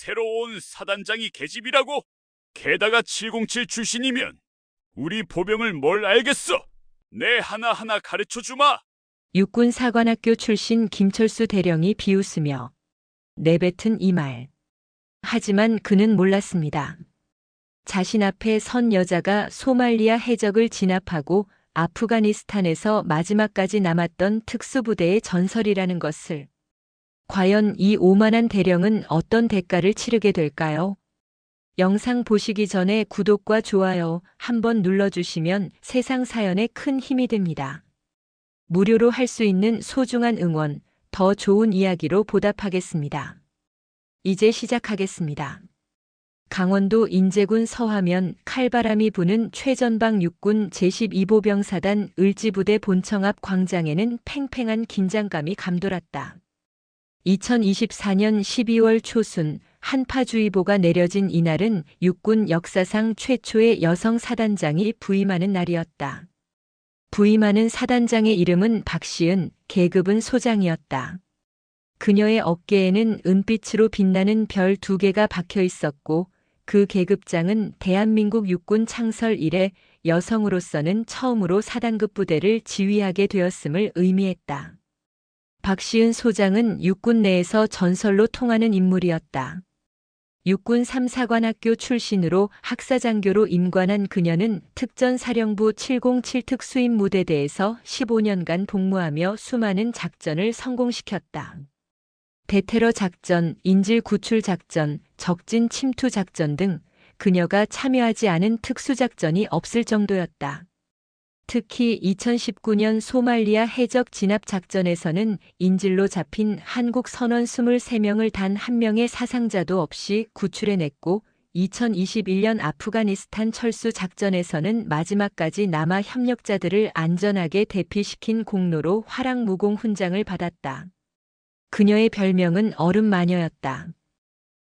새로운 사단장이 계집이라고? 게다가 707 출신이면 우리 보병을 뭘 알겠어? 내 하나하나 가르쳐주마. 육군 사관학교 출신 김철수 대령이 비웃으며 내뱉은 이 말. 하지만 그는 몰랐습니다. 자신 앞에 선 여자가 소말리아 해적을 진압하고 아프가니스탄에서 마지막까지 남았던 특수부대의 전설이라는 것을. 과연 이 오만한 대령은 어떤 대가를 치르게 될까요? 영상 보시기 전에 구독과 좋아요 한번 눌러주시면 세상 사연에 큰 힘이 됩니다. 무료로 할 수 있는 소중한 응원, 더 좋은 이야기로 보답하겠습니다. 이제 시작하겠습니다. 강원도 인제군 서화면 칼바람이 부는 최전방 육군 제12보병사단 을지부대 본청 앞 광장에는 팽팽한 긴장감이 감돌았다. 2024년 12월 초순 한파주의보가 내려진 이날은 육군 역사상 최초의 여성 사단장이 부임하는 날이었다. 부임하는 사단장의 이름은 박시은, 계급은 소장이었다. 그녀의 어깨에는 은빛으로 빛나는 별 2개가 박혀 있었고 그 계급장은 대한민국 육군 창설 이래 여성으로서는 처음으로 사단급 부대를 지휘하게 되었음을 의미했다. 박시은 소장은 육군 내에서 전설로 통하는 인물이었다. 육군 3사관학교 출신으로 학사장교로 임관한 그녀는 특전사령부 707 특수임무대대에서 15년간 복무하며 수많은 작전을 성공시켰다. 대테러 작전, 인질 구출 작전, 적진 침투 작전 등 그녀가 참여하지 않은 특수작전이 없을 정도였다. 특히 2019년 소말리아 해적 진압 작전에서는 인질로 잡힌 한국 선원 23명을 단 한 명의 사상자도 없이 구출해냈고 2021년 아프가니스탄 철수 작전에서는 마지막까지 남아 협력자들을 안전하게 대피시킨 공로로 화랑무공 훈장을 받았다. 그녀의 별명은 얼음마녀였다.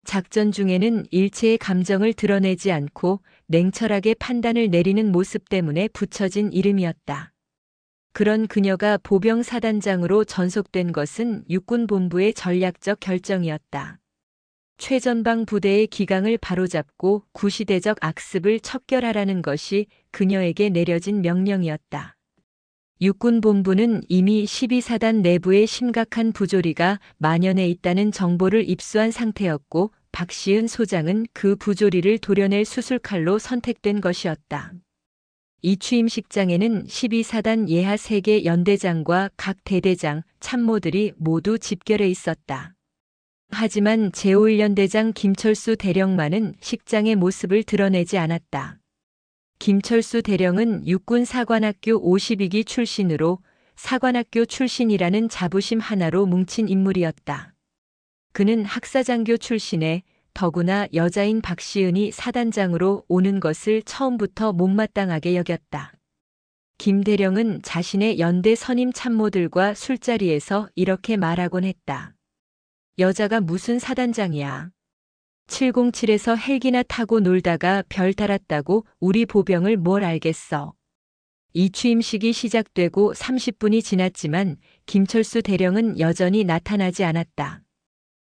작전 중에는 일체의 감정을 드러내지 않고 냉철하게 판단을 내리는 모습 때문에 붙여진 이름이었다. 그런 그녀가 보병사단장으로 전속된 것은 육군본부의 전략적 결정이었다. 최전방 부대의 기강을 바로잡고 구시대적 악습을 척결하라는 것이 그녀에게 내려진 명령이었다. 육군본부는 이미 12사단 내부에 심각한 부조리가 만연해 있다는 정보를 입수한 상태였고 박시은 소장은 그 부조리를 도려낼 수술칼로 선택된 것이었다. 이 취임식장에는 12사단 예하 3개 연대장과 각 대대장, 참모들이 모두 집결해 있었다. 하지만 제5연대장 김철수 대령만은 식장의 모습을 드러내지 않았다. 김철수 대령은 육군 사관학교 52기 출신으로 사관학교 출신이라는 자부심 하나로 뭉친 인물이었다. 그는 학사장교 출신에 더구나 여자인 박시은이 사단장으로 오는 것을 처음부터 못마땅하게 여겼다. 김 대령은 자신의 연대 선임 참모들과 술자리에서 이렇게 말하곤 했다. 여자가 무슨 사단장이야. 707에서 헬기나 타고 놀다가 별 달았다고 우리 보병을 뭘 알겠어. 이 취임식이 시작되고 30분이 지났지만 김철수 대령은 여전히 나타나지 않았다.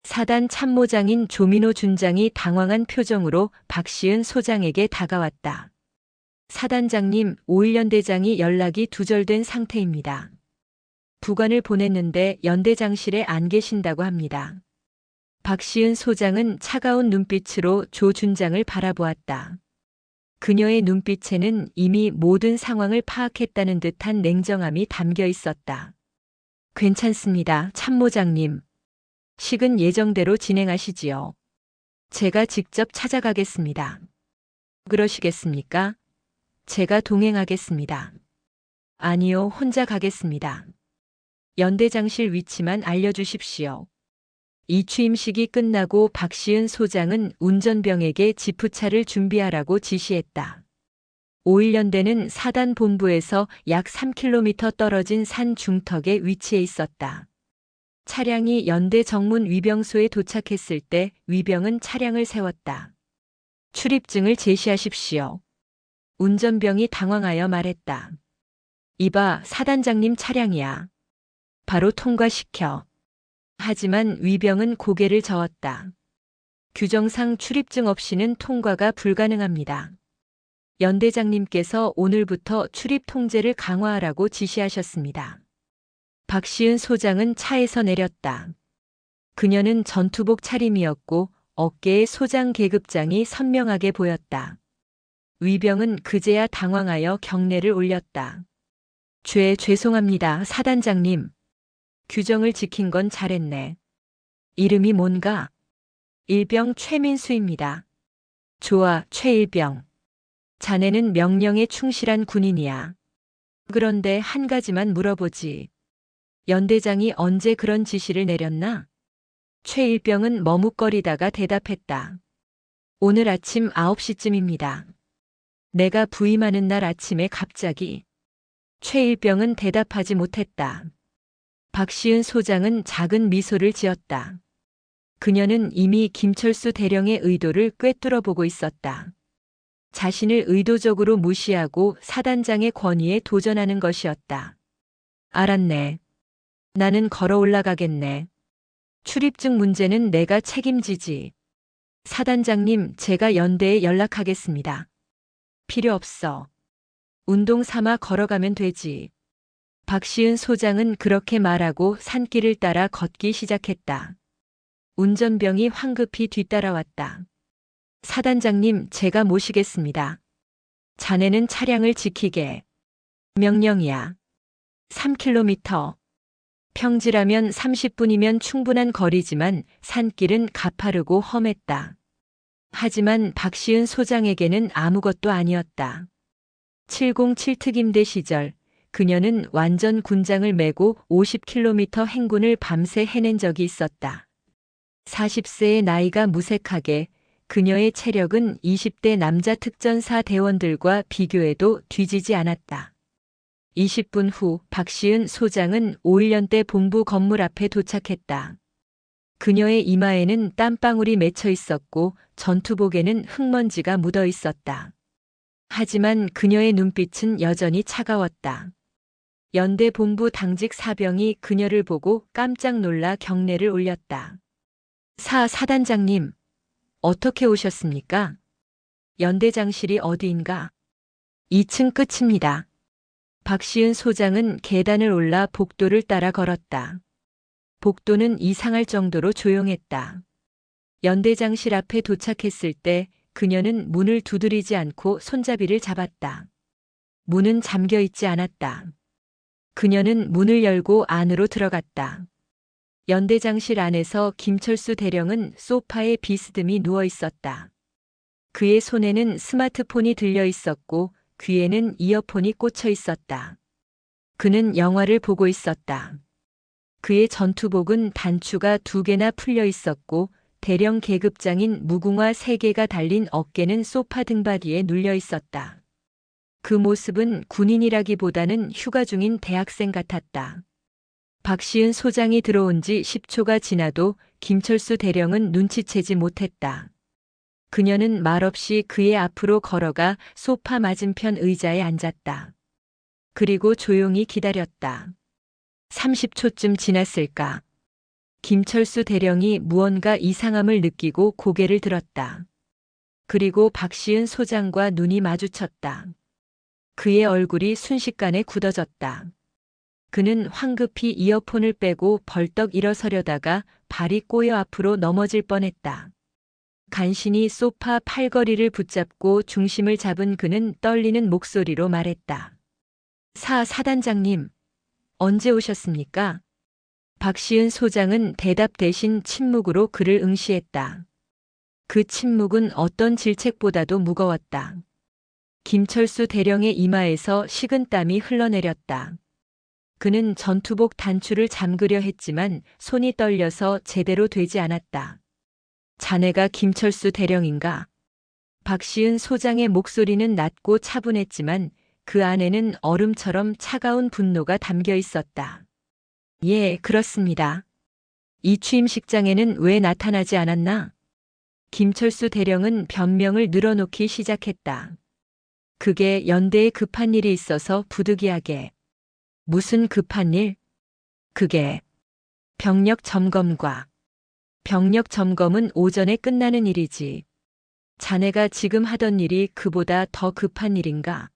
사단 참모장인 조민호 준장이 당황한 표정으로 박시은 소장에게 다가왔다. 사단장님, 5.1연대장이 연락이 두절된 상태입니다. 부관을 보냈는데 연대장실에 안 계신다고 합니다. 박시은 소장은 차가운 눈빛으로 조 준장을 바라보았다. 그녀의 눈빛에는 이미 모든 상황을 파악했다는 듯한 냉정함이 담겨 있었다. 괜찮습니다, 참모장님. 식은 예정대로 진행하시지요. 제가 직접 찾아가겠습니다. 그러시겠습니까? 제가 동행하겠습니다. 아니요, 혼자 가겠습니다. 연대장실 위치만 알려주십시오. 이 취임식이 끝나고 박시은 소장은 운전병에게 지프차를 준비하라고 지시했다. 5.1연대는 사단 본부에서 약 3km 떨어진 산 중턱에 위치해 있었다. 차량이 연대 정문 위병소에 도착했을 때 위병은 차량을 세웠다. 출입증을 제시하십시오. 운전병이 당황하여 말했다. 이봐, 사단장님 차량이야. 바로 통과시켜. 하지만 위병은 고개를 저었다. 규정상 출입증 없이는 통과가 불가능합니다. 연대장님께서 오늘부터 출입 통제를 강화하라고 지시하셨습니다. 박시은 소장은 차에서 내렸다. 그녀는 전투복 차림이었고 어깨에 소장 계급장이 선명하게 보였다. 위병은 그제야 당황하여 경례를 올렸다. 죄송합니다, 사단장님. 규정을 지킨 건 잘했네. 이름이 뭔가? 일병 최민수입니다. 좋아, 최일병. 자네는 명령에 충실한 군인이야. 그런데 한 가지만 물어보지. 연대장이 언제 그런 지시를 내렸나? 최일병은 머뭇거리다가 대답했다. 오늘 아침 9시쯤입니다. 내가 부임하는 날 아침에 갑자기. 최일병은 대답하지 못했다. 박시은 소장은 작은 미소를 지었다. 그녀는 이미 김철수 대령의 의도를 꿰뚫어 보고 있었다. 자신을 의도적으로 무시하고 사단장의 권위에 도전하는 것이었다. 알았네. 나는 걸어 올라가겠네. 출입증 문제는 내가 책임지지. 사단장님, 제가 연대에 연락하겠습니다. 필요 없어. 운동 삼아 걸어가면 되지. 박시은 소장은 그렇게 말하고 산길을 따라 걷기 시작했다. 운전병이 황급히 뒤따라왔다. 사단장님, 제가 모시겠습니다. 자네는 차량을 지키게. 명령이야. 3km. 평지라면 30분이면 충분한 거리지만 산길은 가파르고 험했다. 하지만 박시은 소장에게는 아무것도 아니었다. 707 특임대 시절 그녀는 완전 군장을 메고 50km 행군을 밤새 해낸 적이 있었다. 40세의 나이가 무색하게 그녀의 체력은 20대 남자 특전사 대원들과 비교해도 뒤지지 않았다. 20분 후 박시은 소장은 5.1년대 본부 건물 앞에 도착했다. 그녀의 이마에는 땀방울이 맺혀 있었고 전투복에는 흙먼지가 묻어 있었다. 하지만 그녀의 눈빛은 여전히 차가웠다. 연대 본부 당직 사병이 그녀를 보고 깜짝 놀라 경례를 올렸다. 사단장님, 어떻게 오셨습니까? 연대장실이 어디인가? 2층 끝입니다. 박시은 소장은 계단을 올라 복도를 따라 걸었다. 복도는 이상할 정도로 조용했다. 연대장실 앞에 도착했을 때 그녀는 문을 두드리지 않고 손잡이를 잡았다. 문은 잠겨 있지 않았다. 그녀는 문을 열고 안으로 들어갔다. 연대장실 안에서 김철수 대령은 소파에 비스듬히 누워 있었다. 그의 손에는 스마트폰이 들려 있었고 귀에는 이어폰이 꽂혀 있었다. 그는 영화를 보고 있었다. 그의 전투복은 단추가 2개나 풀려 있었고 대령 계급장인 무궁화 3개가 달린 어깨는 소파 등받이에 눌려 있었다. 그 모습은 군인이라기보다는 휴가 중인 대학생 같았다. 박시은 소장이 들어온 지 10초가 지나도 김철수 대령은 눈치채지 못했다. 그녀는 말없이 그의 앞으로 걸어가 소파 맞은편 의자에 앉았다. 그리고 조용히 기다렸다. 30초쯤 지났을까? 김철수 대령이 무언가 이상함을 느끼고 고개를 들었다. 그리고 박시은 소장과 눈이 마주쳤다. 그의 얼굴이 순식간에 굳어졌다. 그는 황급히 이어폰을 빼고 벌떡 일어서려다가 발이 꼬여 앞으로 넘어질 뻔했다. 간신히 소파 팔걸이를 붙잡고 중심을 잡은 그는 떨리는 목소리로 말했다. 사단장님, 언제 오셨습니까? 박시은 소장은 대답 대신 침묵으로 그를 응시했다. 그 침묵은 어떤 질책보다도 무거웠다. 김철수 대령의 이마에서 식은땀이 흘러내렸다. 그는 전투복 단추를 잠그려 했지만 손이 떨려서 제대로 되지 않았다. 자네가 김철수 대령인가? 박시은 소장의 목소리는 낮고 차분했지만 그 안에는 얼음처럼 차가운 분노가 담겨 있었다. 예, 그렇습니다. 이 취임식장에는 왜 나타나지 않았나? 김철수 대령은 변명을 늘어놓기 시작했다. 그게 연대에 급한 일이 있어서 부득이하게. 무슨 급한 일? 그게 병력 점검과 병력 점검은 오전에 끝나는 일이지. 자네가 지금 하던 일이 그보다 더 급한 일인가?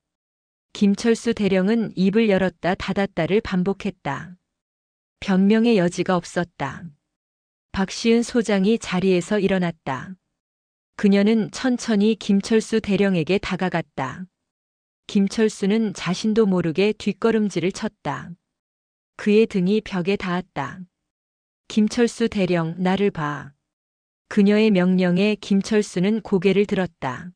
김철수 대령은 입을 열었다 닫았다를 반복했다. 변명의 여지가 없었다. 박시은 소장이 자리에서 일어났다. 그녀는 천천히 김철수 대령에게 다가갔다. 김철수는 자신도 모르게 뒷걸음질을 쳤다. 그의 등이 벽에 닿았다. 김철수 대령, 나를 봐. 그녀의 명령에 김철수는 고개를 들었다.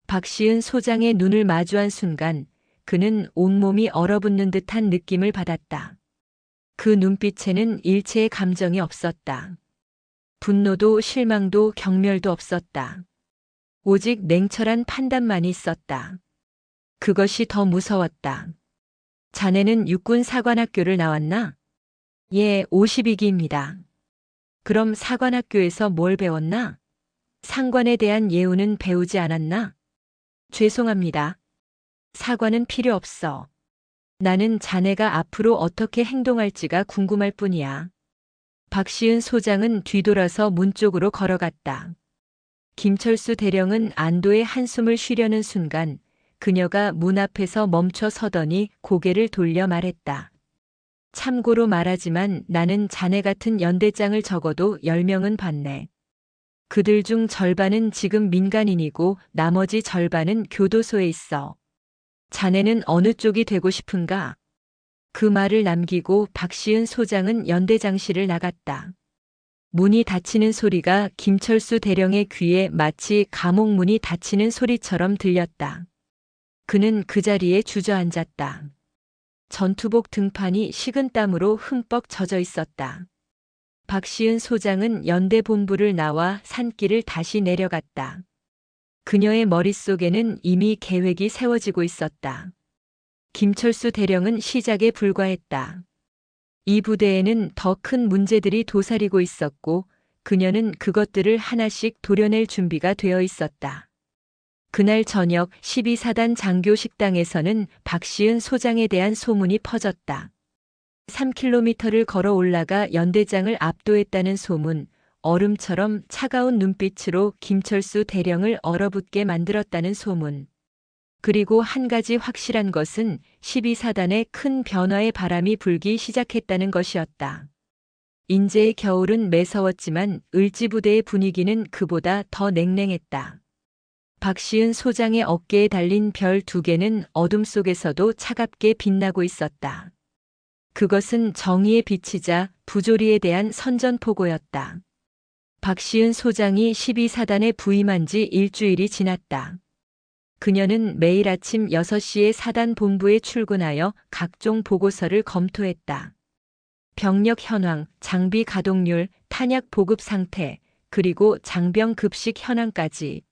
박시은 소장의 눈을 마주한 순간 그는 온몸이 얼어붙는 듯한 느낌을 받았다. 그 눈빛에는 일체의 감정이 없었다. 분노도 실망도 경멸도 없었다. 오직 냉철한 판단만이 있었다. 그것이 더 무서웠다. 자네는 육군 사관학교를 나왔나? 예, 52기입니다. 그럼 사관학교에서 뭘 배웠나? 상관에 대한 예우는 배우지 않았나? 죄송합니다. 사관은 필요 없어. 나는 자네가 앞으로 어떻게 행동할지가 궁금할 뿐이야. 박시은 소장은 뒤돌아서 문 쪽으로 걸어갔다. 김철수 대령은 안도의 한숨을 쉬려는 순간 그녀가 문 앞에서 멈춰 서더니 고개를 돌려 말했다. 참고로 말하지만 나는 자네 같은 연대장을 적어도 10명은 봤네. 그들 중 절반은 지금 민간인이고 나머지 절반은 교도소에 있어. 자네는 어느 쪽이 되고 싶은가? 그 말을 남기고 박시은 소장은 연대장실을 나갔다. 문이 닫히는 소리가 김철수 대령의 귀에 마치 감옥 문이 닫히는 소리처럼 들렸다. 그는 그 자리에 주저앉았다. 전투복 등판이 식은땀으로 흠뻑 젖어 있었다. 박시은 소장은 연대 본부를 나와 산길을 다시 내려갔다. 그녀의 머릿속에는 이미 계획이 세워지고 있었다. 김철수 대령은 시작에 불과했다. 이 부대에는 더 큰 문제들이 도사리고 있었고 그녀는 그것들을 하나씩 도려낼 준비가 되어 있었다. 그날 저녁 12사단 장교 식당에서는 박시은 소장에 대한 소문이 퍼졌다. 3km를 걸어 올라가 연대장을 압도했다는 소문, 얼음처럼 차가운 눈빛으로 김철수 대령을 얼어붙게 만들었다는 소문. 그리고 한 가지 확실한 것은 12사단에 큰 변화의 바람이 불기 시작했다는 것이었다. 인제의 겨울은 매서웠지만 을지부대의 분위기는 그보다 더 냉랭했다. 박시은 소장의 어깨에 달린 별 2개는 어둠 속에서도 차갑게 빛나고 있었다. 그것은 정의의 빛이자 부조리에 대한 선전포고였다. 박시은 소장이 12사단에 부임한 지 일주일이 지났다. 그녀는 매일 아침 6시에 사단 본부에 출근하여 각종 보고서를 검토했다. 병력 현황, 장비 가동률, 탄약 보급 상태, 그리고 장병 급식 현황까지.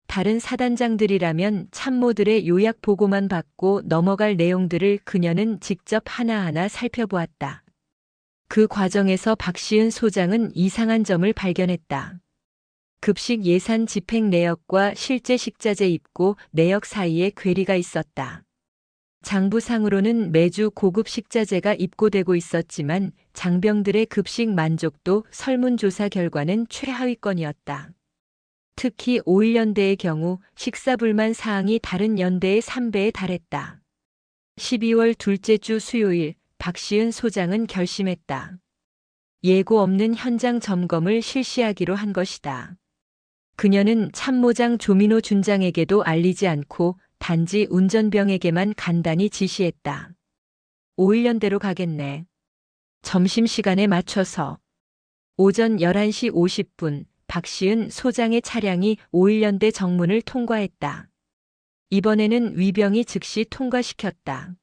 다른 사단장들이라면 참모들의 요약 보고만 받고 넘어갈 내용들을 그녀는 직접 하나하나 살펴보았다. 그 과정에서 박시은 소장은 이상한 점을 발견했다. 급식 예산 집행 내역과 실제 식자재 입고 내역 사이에 괴리가 있었다. 장부상으로는 매주 고급 식자재가 입고되고 있었지만 장병들의 급식 만족도 설문조사 결과는 최하위권이었다. 특히 5.1연대의 경우 식사 불만 사항이 다른 연대의 3배에 달했다. 12월 둘째 주 수요일 박시은 소장은 결심했다. 예고 없는 현장 점검을 실시하기로 한 것이다. 그녀는 참모장 조민호 준장에게도 알리지 않고 단지 운전병에게만 간단히 지시했다. 5.1연대로 가겠네. 점심시간에 맞춰서. 오전 11시 50분 박시은 소장의 차량이 5.1연대 정문을 통과했다. 이번에는 위병이 즉시 통과시켰다.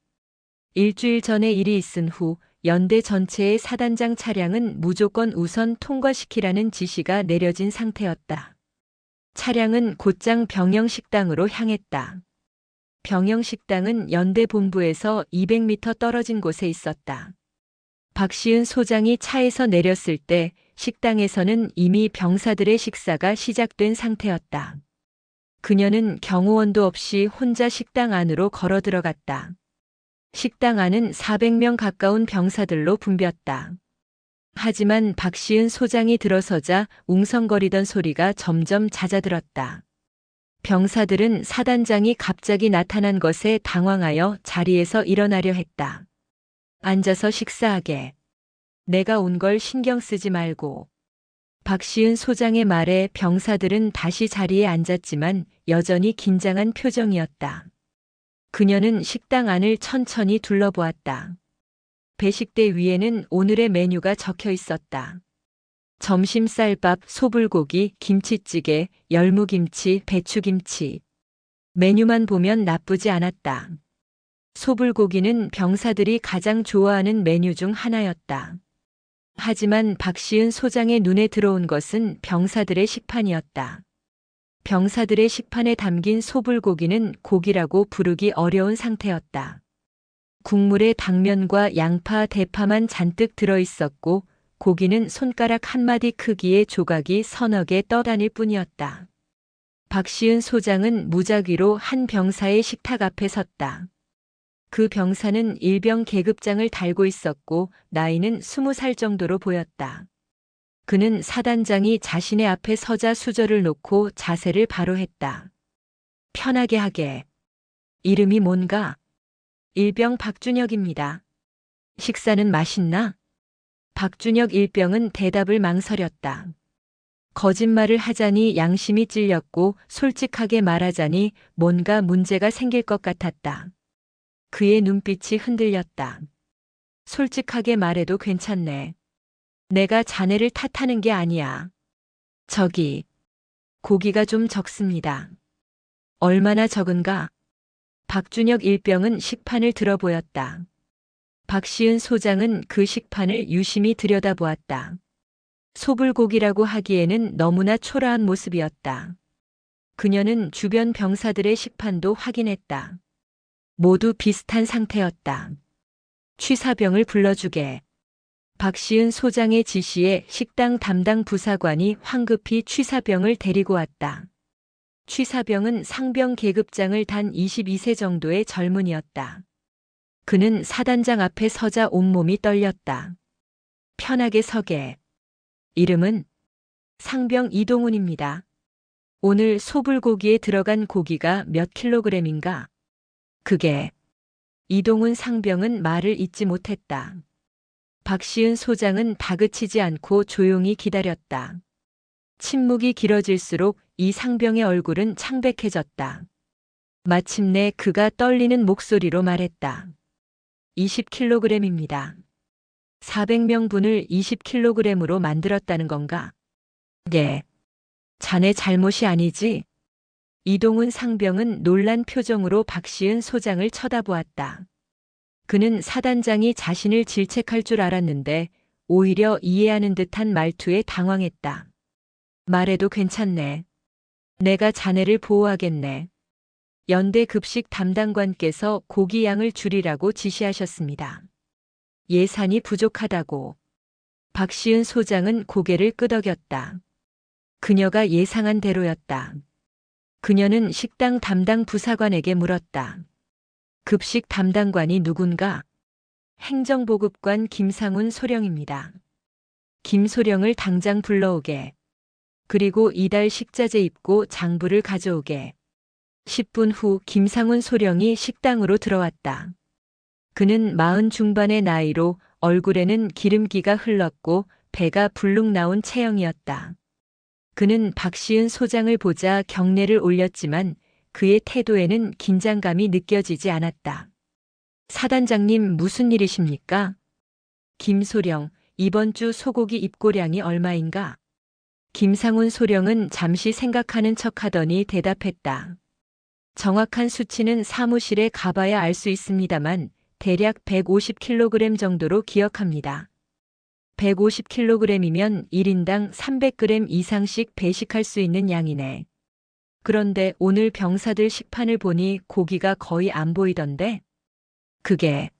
일주일 전에 일이 있은 후 연대 전체의 사단장 차량은 무조건 우선 통과시키라는 지시가 내려진 상태였다. 차량은 곧장 병영식당으로 향했다. 병영식당은 연대 본부에서 200m 떨어진 곳에 있었다. 박시은 소장이 차에서 내렸을 때 식당에서는 이미 병사들의 식사가 시작된 상태였다. 그녀는 경호원도 없이 혼자 식당 안으로 걸어 들어갔다. 식당 안은 400명 가까운 병사들로 붐볐다. 하지만 박시은 소장이 들어서자 웅성거리던 소리가 점점 잦아들었다. 병사들은 사단장이 갑자기 나타난 것에 당황하여 자리에서 일어나려 했다. 앉아서 식사하게. 내가 온 걸 신경 쓰지 말고. 박시은 소장의 말에 병사들은 다시 자리에 앉았지만 여전히 긴장한 표정이었다. 그녀는 식당 안을 천천히 둘러보았다. 배식대 위에는 오늘의 메뉴가 적혀 있었다. 점심 쌀밥, 소불고기, 김치찌개, 열무김치, 배추김치. 메뉴만 보면 나쁘지 않았다. 소불고기는 병사들이 가장 좋아하는 메뉴 중 하나였다. 하지만 박시은 소장의 눈에 들어온 것은 병사들의 식판이었다. 병사들의 식판에 담긴 소불고기는 고기라고 부르기 어려운 상태였다. 국물에 당면과 양파, 대파만 잔뜩 들어있었고 고기는 손가락 한 마디 크기의 조각이 서너 개 떠다닐 뿐이었다. 박시은 소장은 무작위로 한 병사의 식탁 앞에 섰다. 그 병사는 일병 계급장을 달고 있었고 나이는 20살 정도로 보였다. 그는 사단장이 자신의 앞에 서자 수저를 놓고 자세를 바로 했다. 편하게 하게. 이름이 뭔가? 일병 박준혁입니다. 식사는 맛있나? 박준혁 일병은 대답을 망설였다. 거짓말을 하자니 양심이 찔렸고 솔직하게 말하자니 뭔가 문제가 생길 것 같았다. 그의 눈빛이 흔들렸다. 솔직하게 말해도 괜찮네. 내가 자네를 탓하는 게 아니야. 저기, 고기가 좀 적습니다. 얼마나 적은가? 박준혁 일병은 식판을 들어보였다. 박시은 소장은 그 식판을 유심히 들여다보았다. 소불고기라고 하기에는 너무나 초라한 모습이었다. 그녀는 주변 병사들의 식판도 확인했다. 모두 비슷한 상태였다. 취사병을 불러주게. 박시은 소장의 지시에 식당 담당 부사관이 황급히 취사병을 데리고 왔다. 취사병은 상병 계급장을 단 22세 정도의 젊은이였다. 그는 사단장 앞에 서자 온몸이 떨렸다. 편하게 서게. 이름은 상병 이동훈입니다. 오늘 소불고기에 들어간 고기가 몇 킬로그램인가? 그게. 이동훈 상병은 말을 잇지 못했다. 박시은 소장은 다그치지 않고 조용히 기다렸다. 침묵이 길어질수록 이 상병의 얼굴은 창백해졌다. 마침내 그가 떨리는 목소리로 말했다. 20kg입니다. 400명분을 20kg으로 만들었다는 건가? 예. 자네 잘못이 아니지? 이동훈 상병은 놀란 표정으로 박시은 소장을 쳐다보았다. 그는 사단장이 자신을 질책할 줄 알았는데 오히려 이해하는 듯한 말투에 당황했다. 말해도 괜찮네. 내가 자네를 보호하겠네. 연대 급식 담당관께서 고기 양을 줄이라고 지시하셨습니다. 예산이 부족하다고. 박시은 소장은 고개를 끄덕였다. 그녀가 예상한 대로였다. 그녀는 식당 담당 부사관에게 물었다. 급식 담당관이 누군가? 행정보급관 김상훈 소령입니다. 김소령을 당장 불러오게. 그리고 이달 식자재 입고 장부를 가져오게. 10분 후 김상훈 소령이 식당으로 들어왔다. 그는 40 중반의 나이로 얼굴에는 기름기가 흘렀고 배가 불룩 나온 체형이었다. 그는 박시은 소장을 보자 경례를 올렸지만 그의 태도에는 긴장감이 느껴지지 않았다. 사단장님 무슨 일이십니까? 김소령, 이번 주 소고기 입고량이 얼마인가? 김상훈 소령은 잠시 생각하는 척하더니 대답했다. 정확한 수치는 사무실에 가봐야 알 수 있습니다만 대략 150kg 정도로 기억합니다. 150kg이면 1인당 300g 이상씩 배식할 수 있는 양이네. 그런데 오늘 병사들 식판을 보니 고기가 거의 안 보이던데? 그게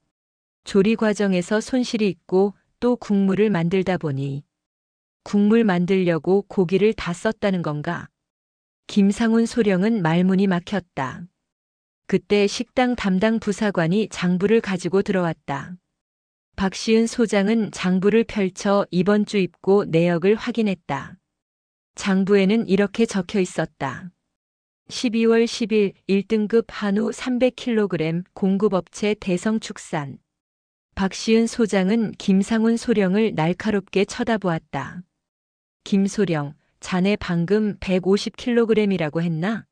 조리 과정에서 손실이 있고 또 국물을 만들다 보니 국물 만들려고 고기를 다 썼다는 건가? 김상훈 소령은 말문이 막혔다. 그때 식당 담당 부사관이 장부를 가지고 들어왔다. 박시은 소장은 장부를 펼쳐 이번 주 입고 내역을 확인했다. 장부에는 이렇게 적혀 있었다. 12월 10일 1등급 한우 300kg 공급업체 대성축산. 박시은 소장은 김상훈 소령을 날카롭게 쳐다보았다. 김소령, 자네 방금 150kg이라고 했나?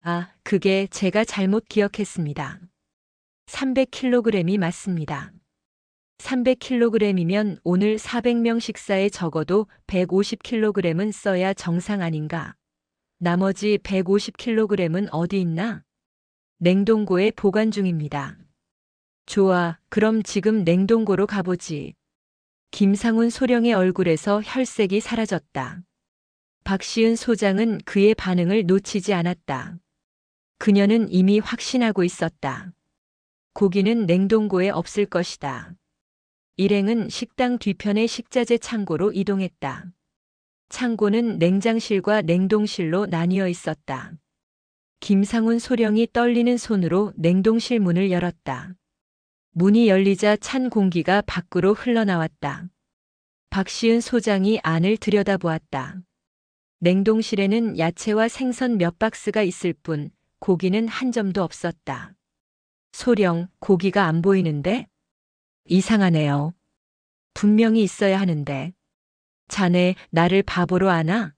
아, 그게 제가 잘못 기억했습니다. 300kg이 맞습니다. 300kg이면 오늘 400명 식사에 적어도 150kg은 써야 정상 아닌가? 나머지 150kg은 어디 있나? 냉동고에 보관 중입니다. 좋아, 그럼 지금 냉동고로 가보지. 김상훈 소령의 얼굴에서 혈색이 사라졌다. 박시은 소장은 그의 반응을 놓치지 않았다. 그녀는 이미 확신하고 있었다. 고기는 냉동고에 없을 것이다. 일행은 식당 뒤편의 식자재 창고로 이동했다. 창고는 냉장실과 냉동실로 나뉘어 있었다. 김상훈 소령이 떨리는 손으로 냉동실 문을 열었다. 문이 열리자 찬 공기가 밖으로 흘러나왔다. 박시은 소장이 안을 들여다보았다. 냉동실에는 야채와 생선 몇 박스가 있을 뿐 고기는 한 점도 없었다. 소령, 고기가 안 보이는데? 이상하네요. 분명히 있어야 하는데. 자네, 나를 바보로 아나?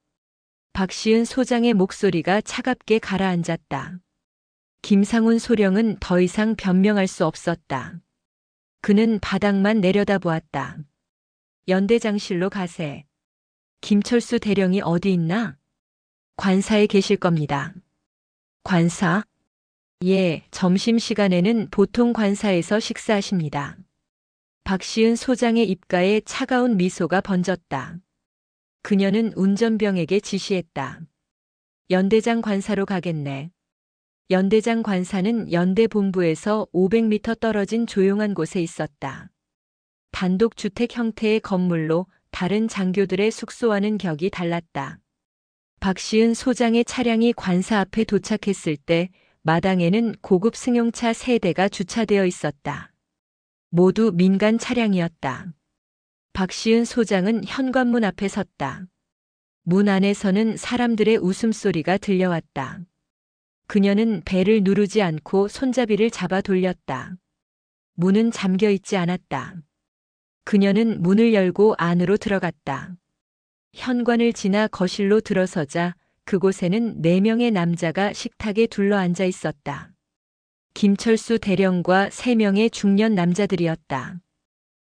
박시은 소장의 목소리가 차갑게 가라앉았다. 김상훈 소령은 더 이상 변명할 수 없었다. 그는 바닥만 내려다보았다. 연대장실로 가세. 김철수 대령이 어디 있나? 관사에 계실 겁니다. 관사? 예, 점심시간에는 보통 관사에서 식사하십니다. 박시은 소장의 입가에 차가운 미소가 번졌다. 그녀는 운전병에게 지시했다. 연대장 관사로 가겠네. 연대장 관사는 연대 본부에서 500m 떨어진 조용한 곳에 있었다. 단독주택 형태의 건물로 다른 장교들의 숙소와는 격이 달랐다. 박시은 소장의 차량이 관사 앞에 도착했을 때 마당에는 고급 승용차 3대가 주차되어 있었다. 모두 민간 차량이었다. 박시은 소장은 현관문 앞에 섰다. 문 안에서는 사람들의 웃음소리가 들려왔다. 그녀는 벨을 누르지 않고 손잡이를 잡아 돌렸다. 문은 잠겨 있지 않았다. 그녀는 문을 열고 안으로 들어갔다. 현관을 지나 거실로 들어서자 그곳에는 4명의 남자가 식탁에 둘러앉아 있었다. 김철수 대령과 3명의 중년 남자들이었다.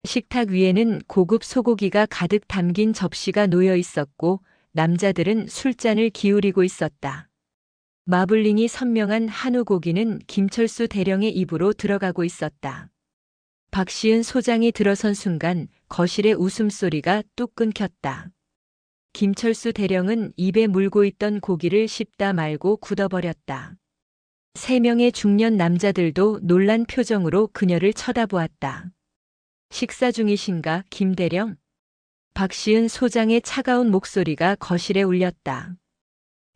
식탁 위에는 고급 소고기가 가득 담긴 접시가 놓여 있었고 남자들은 술잔을 기울이고 있었다. 마블링이 선명한 한우 고기는 김철수 대령의 입으로 들어가고 있었다. 박시은 소장이 들어선 순간 거실의 웃음소리가 뚝 끊겼다. 김철수 대령은 입에 물고 있던 고기를 씹다 말고 굳어버렸다. 3명의 중년 남자들도 놀란 표정으로 그녀를 쳐다보았다. 식사 중이신가, 김 대령? 박시은 소장의 차가운 목소리가 거실에 울렸다.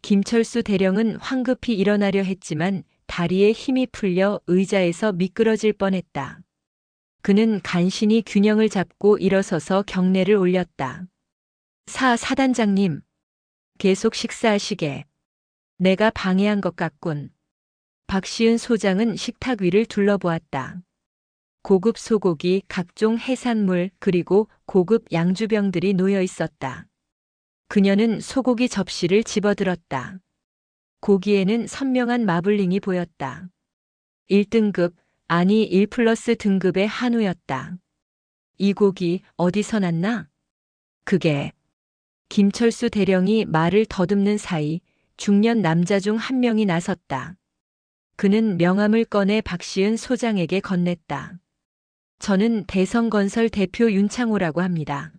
김철수 대령은 황급히 일어나려 했지만 다리에 힘이 풀려 의자에서 미끄러질 뻔했다. 그는 간신히 균형을 잡고 일어서서 경례를 올렸다. 사단장님, 계속 식사하시게. 내가 방해한 것 같군. 박시은 소장은 식탁 위를 둘러보았다. 고급 소고기, 각종 해산물, 그리고 고급 양주병들이 놓여 있었다. 그녀는 소고기 접시를 집어들었다. 고기에는 선명한 마블링이 보였다. 1등급, 아니 1+ 등급의 한우였다. 이 고기 어디서 났나? 그게. 김철수 대령이 말을 더듬는 사이 중년 남자 중 한 명이 나섰다. 그는 명함을 꺼내 박시은 소장에게 건넸다. 저는 대성건설 대표 윤창호라고 합니다.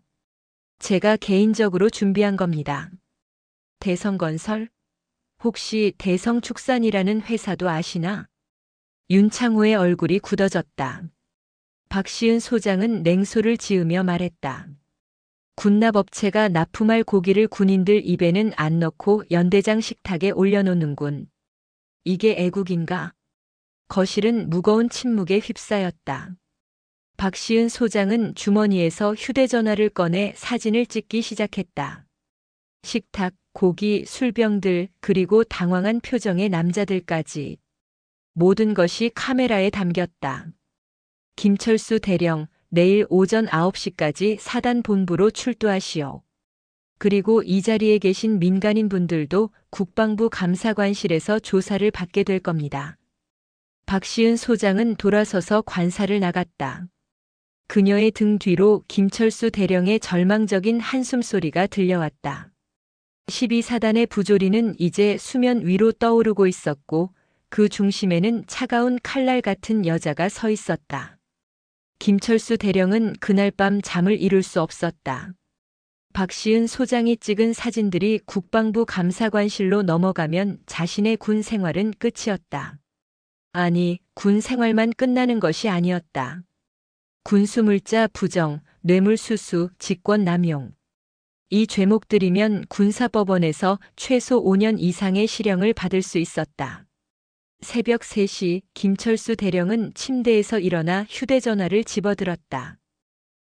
제가 개인적으로 준비한 겁니다. 대성건설? 혹시 대성축산이라는 회사도 아시나? 윤창호의 얼굴이 굳어졌다. 박시은 소장은 냉소를 지으며 말했다. 군납업체가 납품할 고기를 군인들 입에는 안 넣고 연대장 식탁에 올려놓는군. 이게 애국인가? 거실은 무거운 침묵에 휩싸였다. 박시은 소장은 주머니에서 휴대전화를 꺼내 사진을 찍기 시작했다. 식탁, 고기, 술병들, 그리고 당황한 표정의 남자들까지. 모든 것이 카메라에 담겼다. 김철수 대령, 내일 오전 9시까지 사단 본부로 출두하시오. 그리고 이 자리에 계신 민간인 분들도 국방부 감사관실에서 조사를 받게 될 겁니다. 박시은 소장은 돌아서서 관사를 나갔다. 그녀의 등 뒤로 김철수 대령의 절망적인 한숨소리가 들려왔다. 12사단의 부조리는 이제 수면 위로 떠오르고 있었고 그 중심에는 차가운 칼날 같은 여자가 서 있었다. 김철수 대령은 그날 밤 잠을 이룰 수 없었다. 박시은 소장이 찍은 사진들이 국방부 감사관실로 넘어가면 자신의 군 생활은 끝이었다. 아니, 군 생활만 끝나는 것이 아니었다. 군수물자 부정, 뇌물수수, 직권남용. 이 죄목들이면 군사법원에서 최소 5년 이상의 실형을 받을 수 있었다. 새벽 3시 김철수 대령은 침대에서 일어나 휴대전화를 집어들었다.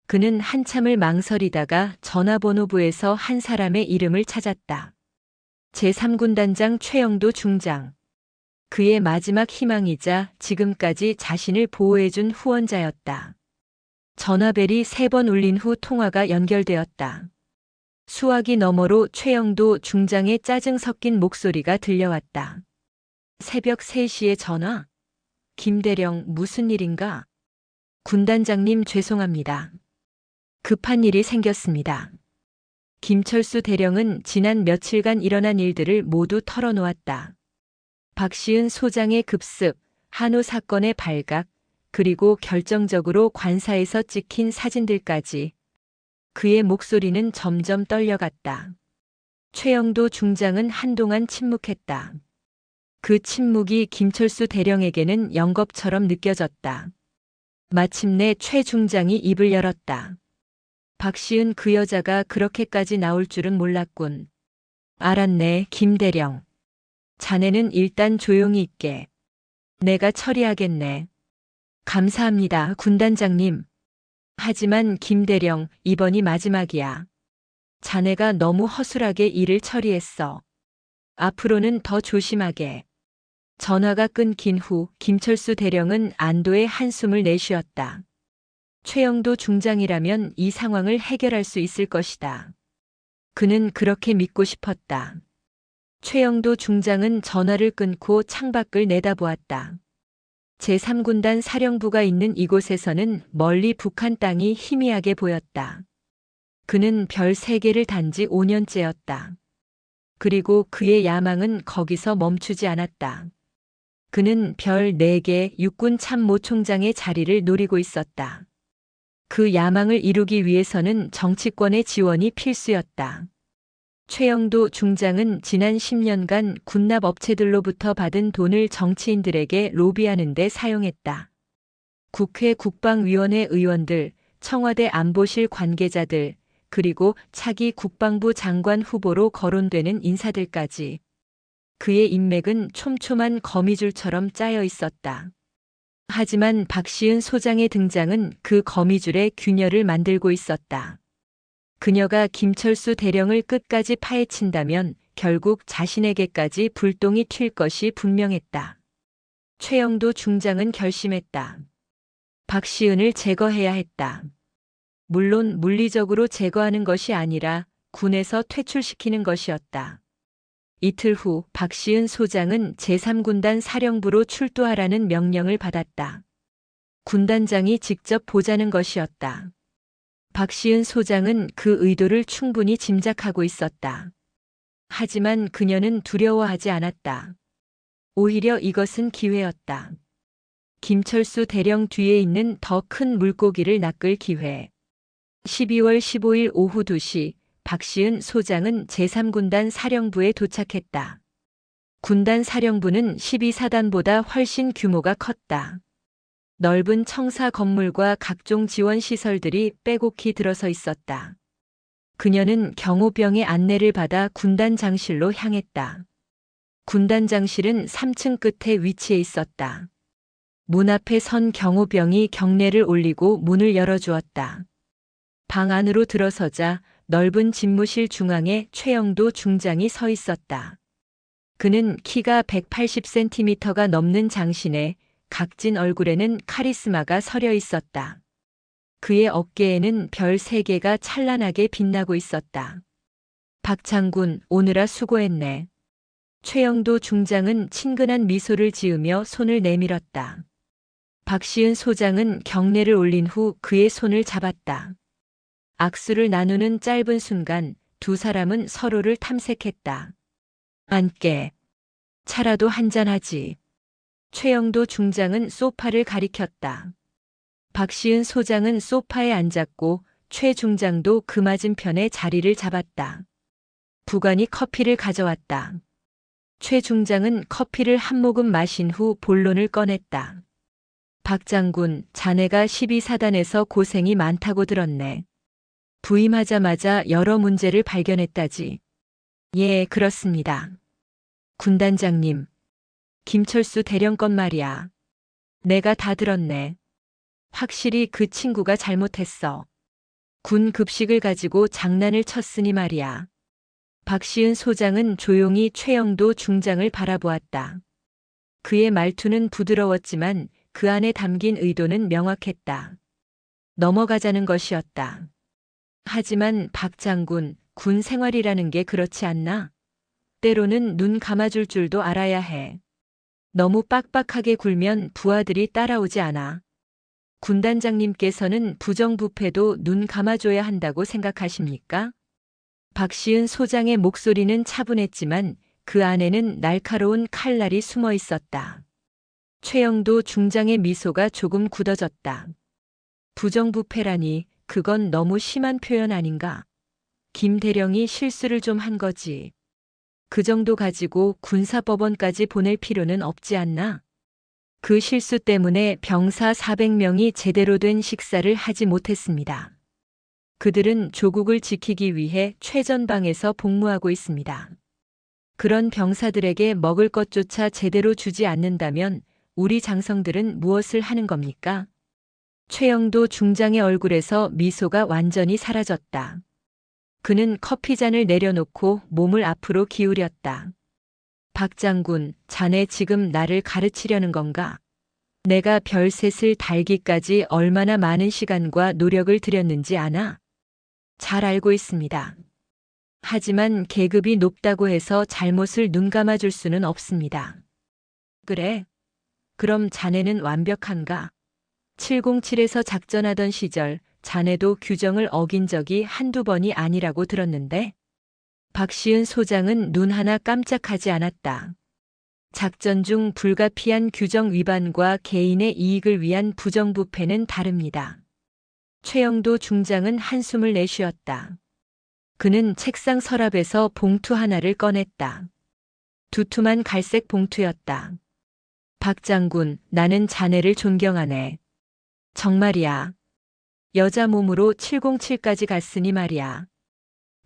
그는 한참을 망설이다가 전화번호부에서 한 사람의 이름을 찾았다. 제3군단장 최영도 중장. 그의 마지막 희망이자 지금까지 자신을 보호해준 후원자였다. 전화벨이 3번 울린 후 통화가 연결되었다. 수화기 너머로 최영도 중장의 짜증 섞인 목소리가 들려왔다. 새벽 3시에 전화? 김대령 무슨 일인가? 군단장님 죄송합니다. 급한 일이 생겼습니다. 김철수 대령은 지난 며칠간 일어난 일들을 모두 털어놓았다. 박시은 소장의 급습, 한우 사건의 발각, 그리고 결정적으로 관사에서 찍힌 사진들까지. 그의 목소리는 점점 떨려갔다. 최영도 중장은 한동안 침묵했다. 그 침묵이 김철수 대령에게는 영겁처럼 느껴졌다. 마침내 최 중장이 입을 열었다. 박시은 그 여자가 그렇게까지 나올 줄은 몰랐군. 알았네, 김대령. 자네는 일단 조용히 있게. 내가 처리하겠네. 감사합니다, 군단장님. 하지만 김대령, 이번이 마지막이야. 자네가 너무 허술하게 일을 처리했어. 앞으로는 더 조심하게. 전화가 끊긴 후 김철수 대령은 안도의 한숨을 내쉬었다. 최영도 중장이라면 이 상황을 해결할 수 있을 것이다. 그는 그렇게 믿고 싶었다. 최영도 중장은 전화를 끊고 창밖을 내다보았다. 제3군단 사령부가 있는 이곳에서는 멀리 북한 땅이 희미하게 보였다. 그는 별 3개를 단 지 5년째였다. 그리고 그의 야망은 거기서 멈추지 않았다. 그는 별 4개 육군 참모총장의 자리를 노리고 있었다. 그 야망을 이루기 위해서는 정치권의 지원이 필수였다. 최영도 중장은 지난 10년간 군납 업체들로부터 받은 돈을 정치인들에게 로비하는 데 사용했다. 국회 국방위원회 의원들, 청와대 안보실 관계자들, 그리고 차기 국방부 장관 후보로 거론되는 인사들까지. 그의 인맥은 촘촘한 거미줄처럼 짜여 있었다. 하지만 박시은 소장의 등장은 그 거미줄에 균열을 만들고 있었다. 그녀가 김철수 대령을 끝까지 파헤친다면 결국 자신에게까지 불똥이 튈 것이 분명했다. 최영도 중장은 결심했다. 박시은을 제거해야 했다. 물론 물리적으로 제거하는 것이 아니라 군에서 퇴출시키는 것이었다. 이틀 후 박시은 소장은 제3군단 사령부로 출두하라는 명령을 받았다. 군단장이 직접 보자는 것이었다. 박시은 소장은 그 의도를 충분히 짐작하고 있었다. 하지만 그녀는 두려워하지 않았다. 오히려 이것은 기회였다. 김철수 대령 뒤에 있는 더 큰 물고기를 낚을 기회. 12월 15일 오후 2시 박시은 소장은 제3군단 사령부에 도착했다. 군단 사령부는 12사단보다 훨씬 규모가 컸다. 넓은 청사 건물과 각종 지원 시설들이 빼곡히 들어서 있었다. 그녀는 경호병의 안내를 받아 군단장실로 향했다. 군단장실은 3층 끝에 위치해 있었다. 문 앞에 선 경호병이 경례를 올리고 문을 열어주었다. 방 안으로 들어서자 넓은 집무실 중앙에 최영도 중장이 서 있었다. 그는 키가 180cm가 넘는 장신에 각진 얼굴에는 카리스마가 서려 있었다. 그의 어깨에는 별 3개가 찬란하게 빛나고 있었다. 박 장군, 오느라 수고했네. 최영도 중장은 친근한 미소를 지으며 손을 내밀었다. 박시은 소장은 경례를 올린 후 그의 손을 잡았다. 악수를 나누는 짧은 순간 두 사람은 서로를 탐색했다. 앉게. 차라도 한잔하지. 최영도 중장은 소파를 가리켰다. 박시은 소장은 소파에 앉았고 최 중장도 그 맞은편에 자리를 잡았다. 부관이 커피를 가져왔다. 최 중장은 커피를 한 모금 마신 후 본론을 꺼냈다. 박 장군, 자네가 12사단에서 고생이 많다고 들었네. 부임하자마자 여러 문제를 발견했다지. 예, 그렇습니다. 군단장님, 김철수 대령건 말이야. 내가 다 들었네. 확실히 그 친구가 잘못했어. 군 급식을 가지고 장난을 쳤으니 말이야. 박시은 소장은 조용히 최영도 중장을 바라보았다. 그의 말투는 부드러웠지만 그 안에 담긴 의도는 명확했다. 넘어가자는 것이었다. 하지만 박 장군, 군 생활이라는 게 그렇지 않나? 때로는 눈 감아줄 줄도 알아야 해. 너무 빡빡하게 굴면 부하들이 따라오지 않아. 군단장님께서는 부정부패도 눈 감아줘야 한다고 생각하십니까? 박시은 소장의 목소리는 차분했지만 그 안에는 날카로운 칼날이 숨어 있었다. 최영도 중장의 미소가 조금 굳어졌다. 부정부패라니 그건 너무 심한 표현 아닌가? 김 대령이 실수를 좀 한 거지. 그 정도 가지고 군사법원까지 보낼 필요는 없지 않나? 그 실수 때문에 병사 400명이 제대로 된 식사를 하지 못했습니다. 그들은 조국을 지키기 위해 최전방에서 복무하고 있습니다. 그런 병사들에게 먹을 것조차 제대로 주지 않는다면 우리 장성들은 무엇을 하는 겁니까? 최영도 중장의 얼굴에서 미소가 완전히 사라졌다. 그는 커피잔을 내려놓고 몸을 앞으로 기울였다. 박 장군, 자네 지금 나를 가르치려는 건가? 내가 별셋을 달기까지 얼마나 많은 시간과 노력을 들였는지 아나? 잘 알고 있습니다. 하지만 계급이 높다고 해서 잘못을 눈감아줄 수는 없습니다. 그래? 그럼 자네는 완벽한가? 707에서 작전하던 시절 자네도 규정을 어긴 적이 한두 번이 아니라고 들었는데? 박시은 소장은 눈 하나 깜짝하지 않았다. 작전 중 불가피한 규정 위반과 개인의 이익을 위한 부정부패는 다릅니다. 최영도 중장은 한숨을 내쉬었다. 그는 책상 서랍에서 봉투 하나를 꺼냈다. 두툼한 갈색 봉투였다. 박 장군, 나는 자네를 존경하네. 정말이야. 여자 몸으로 707까지 갔으니 말이야.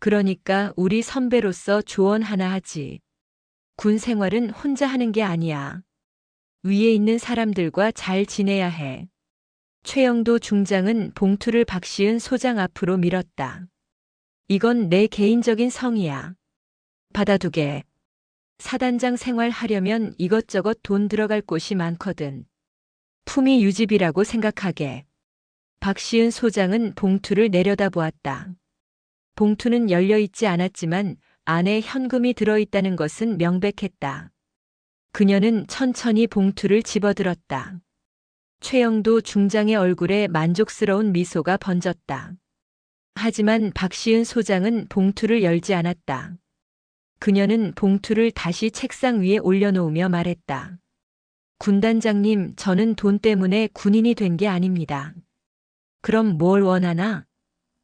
그러니까 우리 선배로서 조언 하나 하지. 군 생활은 혼자 하는 게 아니야. 위에 있는 사람들과 잘 지내야 해. 최영도 중장은 봉투를 박시은 소장 앞으로 밀었다. 이건 내 개인적인 성의야. 받아두게. 사단장 생활하려면 이것저것 돈 들어갈 곳이 많거든. 품위 유지비라고 생각하게. 박시은 소장은 봉투를 내려다보았다. 봉투는 열려있지 않았지만 안에 현금이 들어있다는 것은 명백했다. 그녀는 천천히 봉투를 집어들었다. 최영도 중장의 얼굴에 만족스러운 미소가 번졌다. 하지만 박시은 소장은 봉투를 열지 않았다. 그녀는 봉투를 다시 책상 위에 올려놓으며 말했다. 군단장님, 저는 돈 때문에 군인이 된 게 아닙니다. 그럼 뭘 원하나?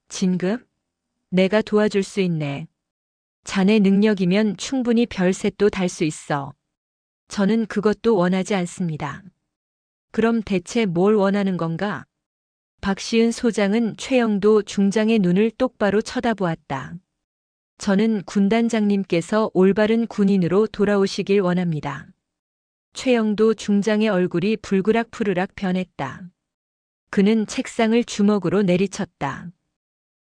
진급? 내가 도와줄 수 있네. 자네 능력이면 충분히 별셋도 달 수 있어. 저는 그것도 원하지 않습니다. 그럼 대체 뭘 원하는 건가? 박시은 소장은 최영도 중장의 눈을 똑바로 쳐다보았다. 저는 군단장님께서 올바른 군인으로 돌아오시길 원합니다. 최영도 중장의 얼굴이 불그락푸르락 변했다. 그는 책상을 주먹으로 내리쳤다.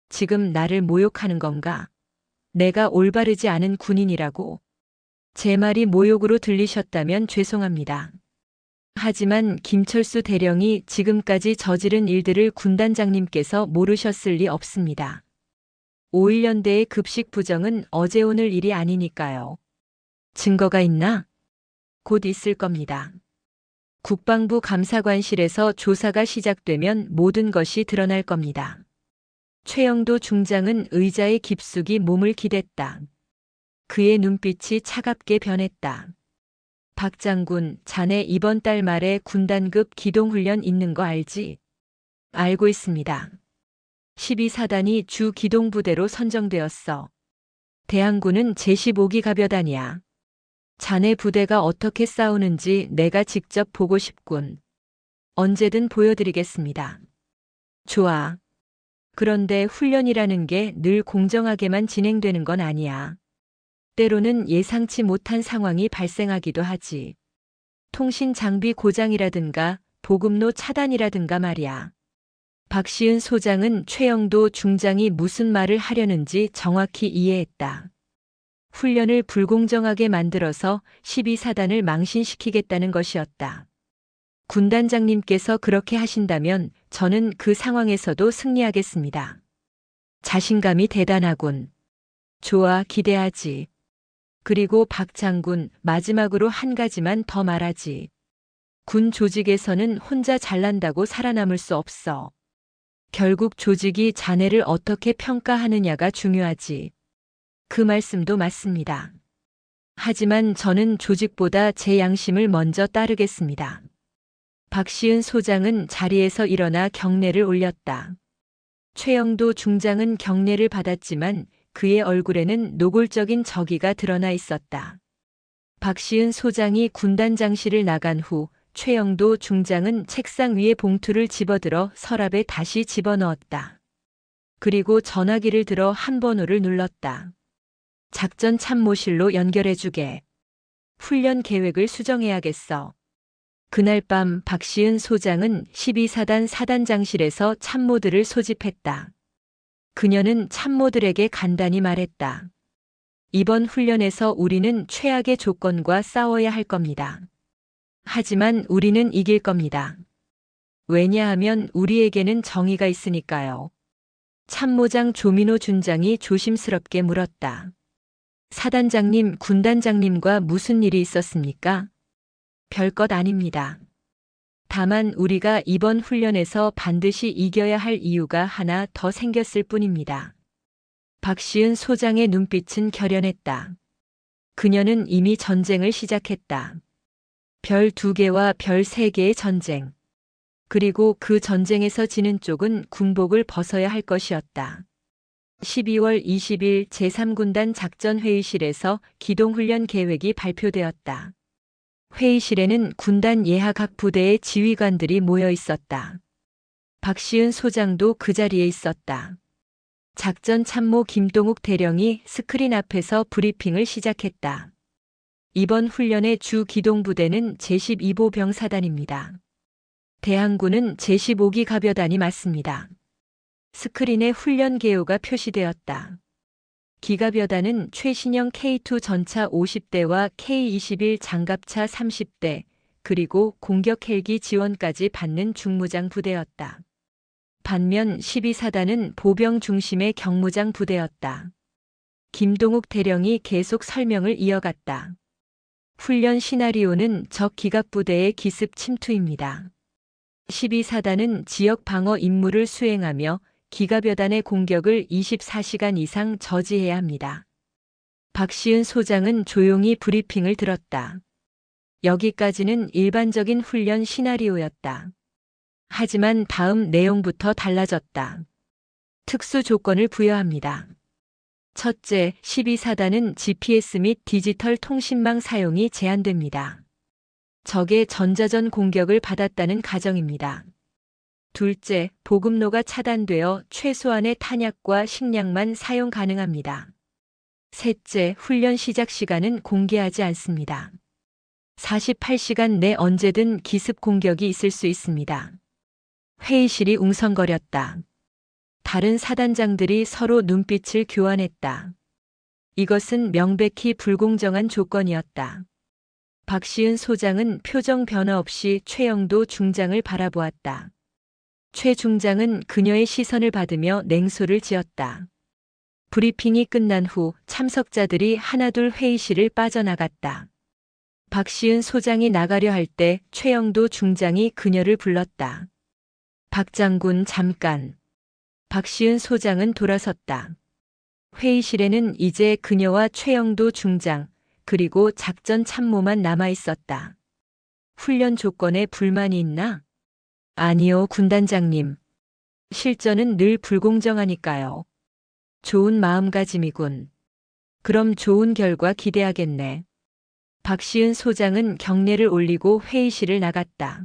지금 나를 모욕하는 건가? 내가 올바르지 않은 군인이라고. 제 말이 모욕으로 들리셨다면 죄송합니다. 하지만 김철수 대령이 지금까지 저지른 일들을 군단장님께서 모르셨을 리 없습니다. 5.1연대의 급식 부정은 어제 오늘 일이 아니니까요. 증거가 있나? 곧 있을 겁니다. 국방부 감사관실에서 조사가 시작되면 모든 것이 드러날 겁니다. 최영도 중장은 의자에 깊숙이 몸을 기댔다. 그의 눈빛이 차갑게 변했다. 박 장군, 자네 이번 달 말에 군단급 기동훈련 있는 거 알지? 알고 있습니다. 12사단이 주 기동부대로 선정되었어. 대항군은 제15기 가벼단이야. 자네 부대가 어떻게 싸우는지 내가 직접 보고 싶군. 언제든 보여드리겠습니다. 좋아. 그런데 훈련이라는 게 늘 공정하게만 진행되는 건 아니야. 때로는 예상치 못한 상황이 발생하기도 하지. 통신 장비 고장이라든가 보급로 차단이라든가 말이야. 박시은 소장은 최영도 중장이 무슨 말을 하려는지 정확히 이해했다. 훈련을 불공정하게 만들어서 12사단을 망신시키겠다는 것이었다. 군단장님께서 그렇게 하신다면 저는 그 상황에서도 승리하겠습니다. 자신감이 대단하군. 좋아, 기대하지. 그리고 박 장군, 마지막으로 한 가지만 더 말하지. 군 조직에서는 혼자 잘난다고 살아남을 수 없어. 결국 조직이 자네를 어떻게 평가하느냐가 중요하지. 그 말씀도 맞습니다. 하지만 저는 조직보다 제 양심을 먼저 따르겠습니다. 박시은 소장은 자리에서 일어나 경례를 올렸다. 최영도 중장은 경례를 받았지만 그의 얼굴에는 노골적인 적의가 드러나 있었다. 박시은 소장이 군단장실을 나간 후 최영도 중장은 책상 위에 봉투를 집어들어 서랍에 다시 집어넣었다. 그리고 전화기를 들어 한 번호를 눌렀다. 작전 참모실로 연결해주게. 훈련 계획을 수정해야겠어. 그날 밤 박시은 소장은 12사단 사단장실에서 참모들을 소집했다. 그녀는 참모들에게 간단히 말했다. 이번 훈련에서 우리는 최악의 조건과 싸워야 할 겁니다. 하지만 우리는 이길 겁니다. 왜냐하면 우리에게는 정의가 있으니까요. 참모장 조민호 준장이 조심스럽게 물었다. 사단장님, 군단장님과 무슨 일이 있었습니까? 별것 아닙니다. 다만 우리가 이번 훈련에서 반드시 이겨야 할 이유가 하나 더 생겼을 뿐입니다. 박시은 소장의 눈빛은 결연했다. 그녀는 이미 전쟁을 시작했다. 별 2개와 별 3개의 전쟁. 그리고 그 전쟁에서 지는 쪽은 군복을 벗어야 할 것이었다. 12월 20일 제3군단 작전회의실에서 기동훈련 계획이 발표되었다. 회의실에는 군단 예하 각 부대의 지휘관들이 모여 있었다. 박시은 소장도 그 자리에 있었다. 작전 참모 김동욱 대령이 스크린 앞에서 브리핑을 시작했다. 이번 훈련의 주 기동부대는 제12보 병사단입니다. 대항군은 제15기 가벼단이 맞습니다. 스크린에 훈련 개요가 표시되었다. 기가벼단은 최신형 K2 전차 50대와 K21 장갑차 30대, 그리고 공격 헬기 지원까지 받는 중무장 부대였다. 반면 12사단은 보병 중심의 경무장 부대였다. 김동욱 대령이 계속 설명을 이어갔다. 훈련 시나리오는 적 기갑부대의 기습 침투입니다. 12사단은 지역 방어 임무를 수행하며 기가벼단의 공격을 24시간 이상 저지해야 합니다. 박시은 소장은 조용히 브리핑을 들었다. 여기까지는 일반적인 훈련 시나리오였다. 하지만 다음 내용부터 달라졌다. 특수 조건을 부여합니다. 첫째, 12사단은 GPS 및 디지털 통신망 사용이 제한됩니다. 적의 전자전 공격을 받았다는 가정입니다. 둘째, 보급로가 차단되어 최소한의 탄약과 식량만 사용 가능합니다. 셋째, 훈련 시작 시간은 공개하지 않습니다. 48시간 내 언제든 기습 공격이 있을 수 있습니다. 회의실이 웅성거렸다. 다른 사단장들이 서로 눈빛을 교환했다. 이것은 명백히 불공정한 조건이었다. 박시은 소장은 표정 변화 없이 최영도 중장을 바라보았다. 최 중장은 그녀의 시선을 받으며 냉소를 지었다. 브리핑이 끝난 후 참석자들이 하나둘 회의실을 빠져나갔다. 박시은 소장이 나가려 할 때 최영도 중장이 그녀를 불렀다. 박 장군 잠깐. 박시은 소장은 돌아섰다. 회의실에는 이제 그녀와 최영도 중장, 그리고 작전 참모만 남아 있었다. 훈련 조건에 불만이 있나? 아니요, 군단장님. 실전은 늘 불공정하니까요. 좋은 마음가짐이군. 그럼 좋은 결과 기대하겠네. 박시은 소장은 경례를 올리고 회의실을 나갔다.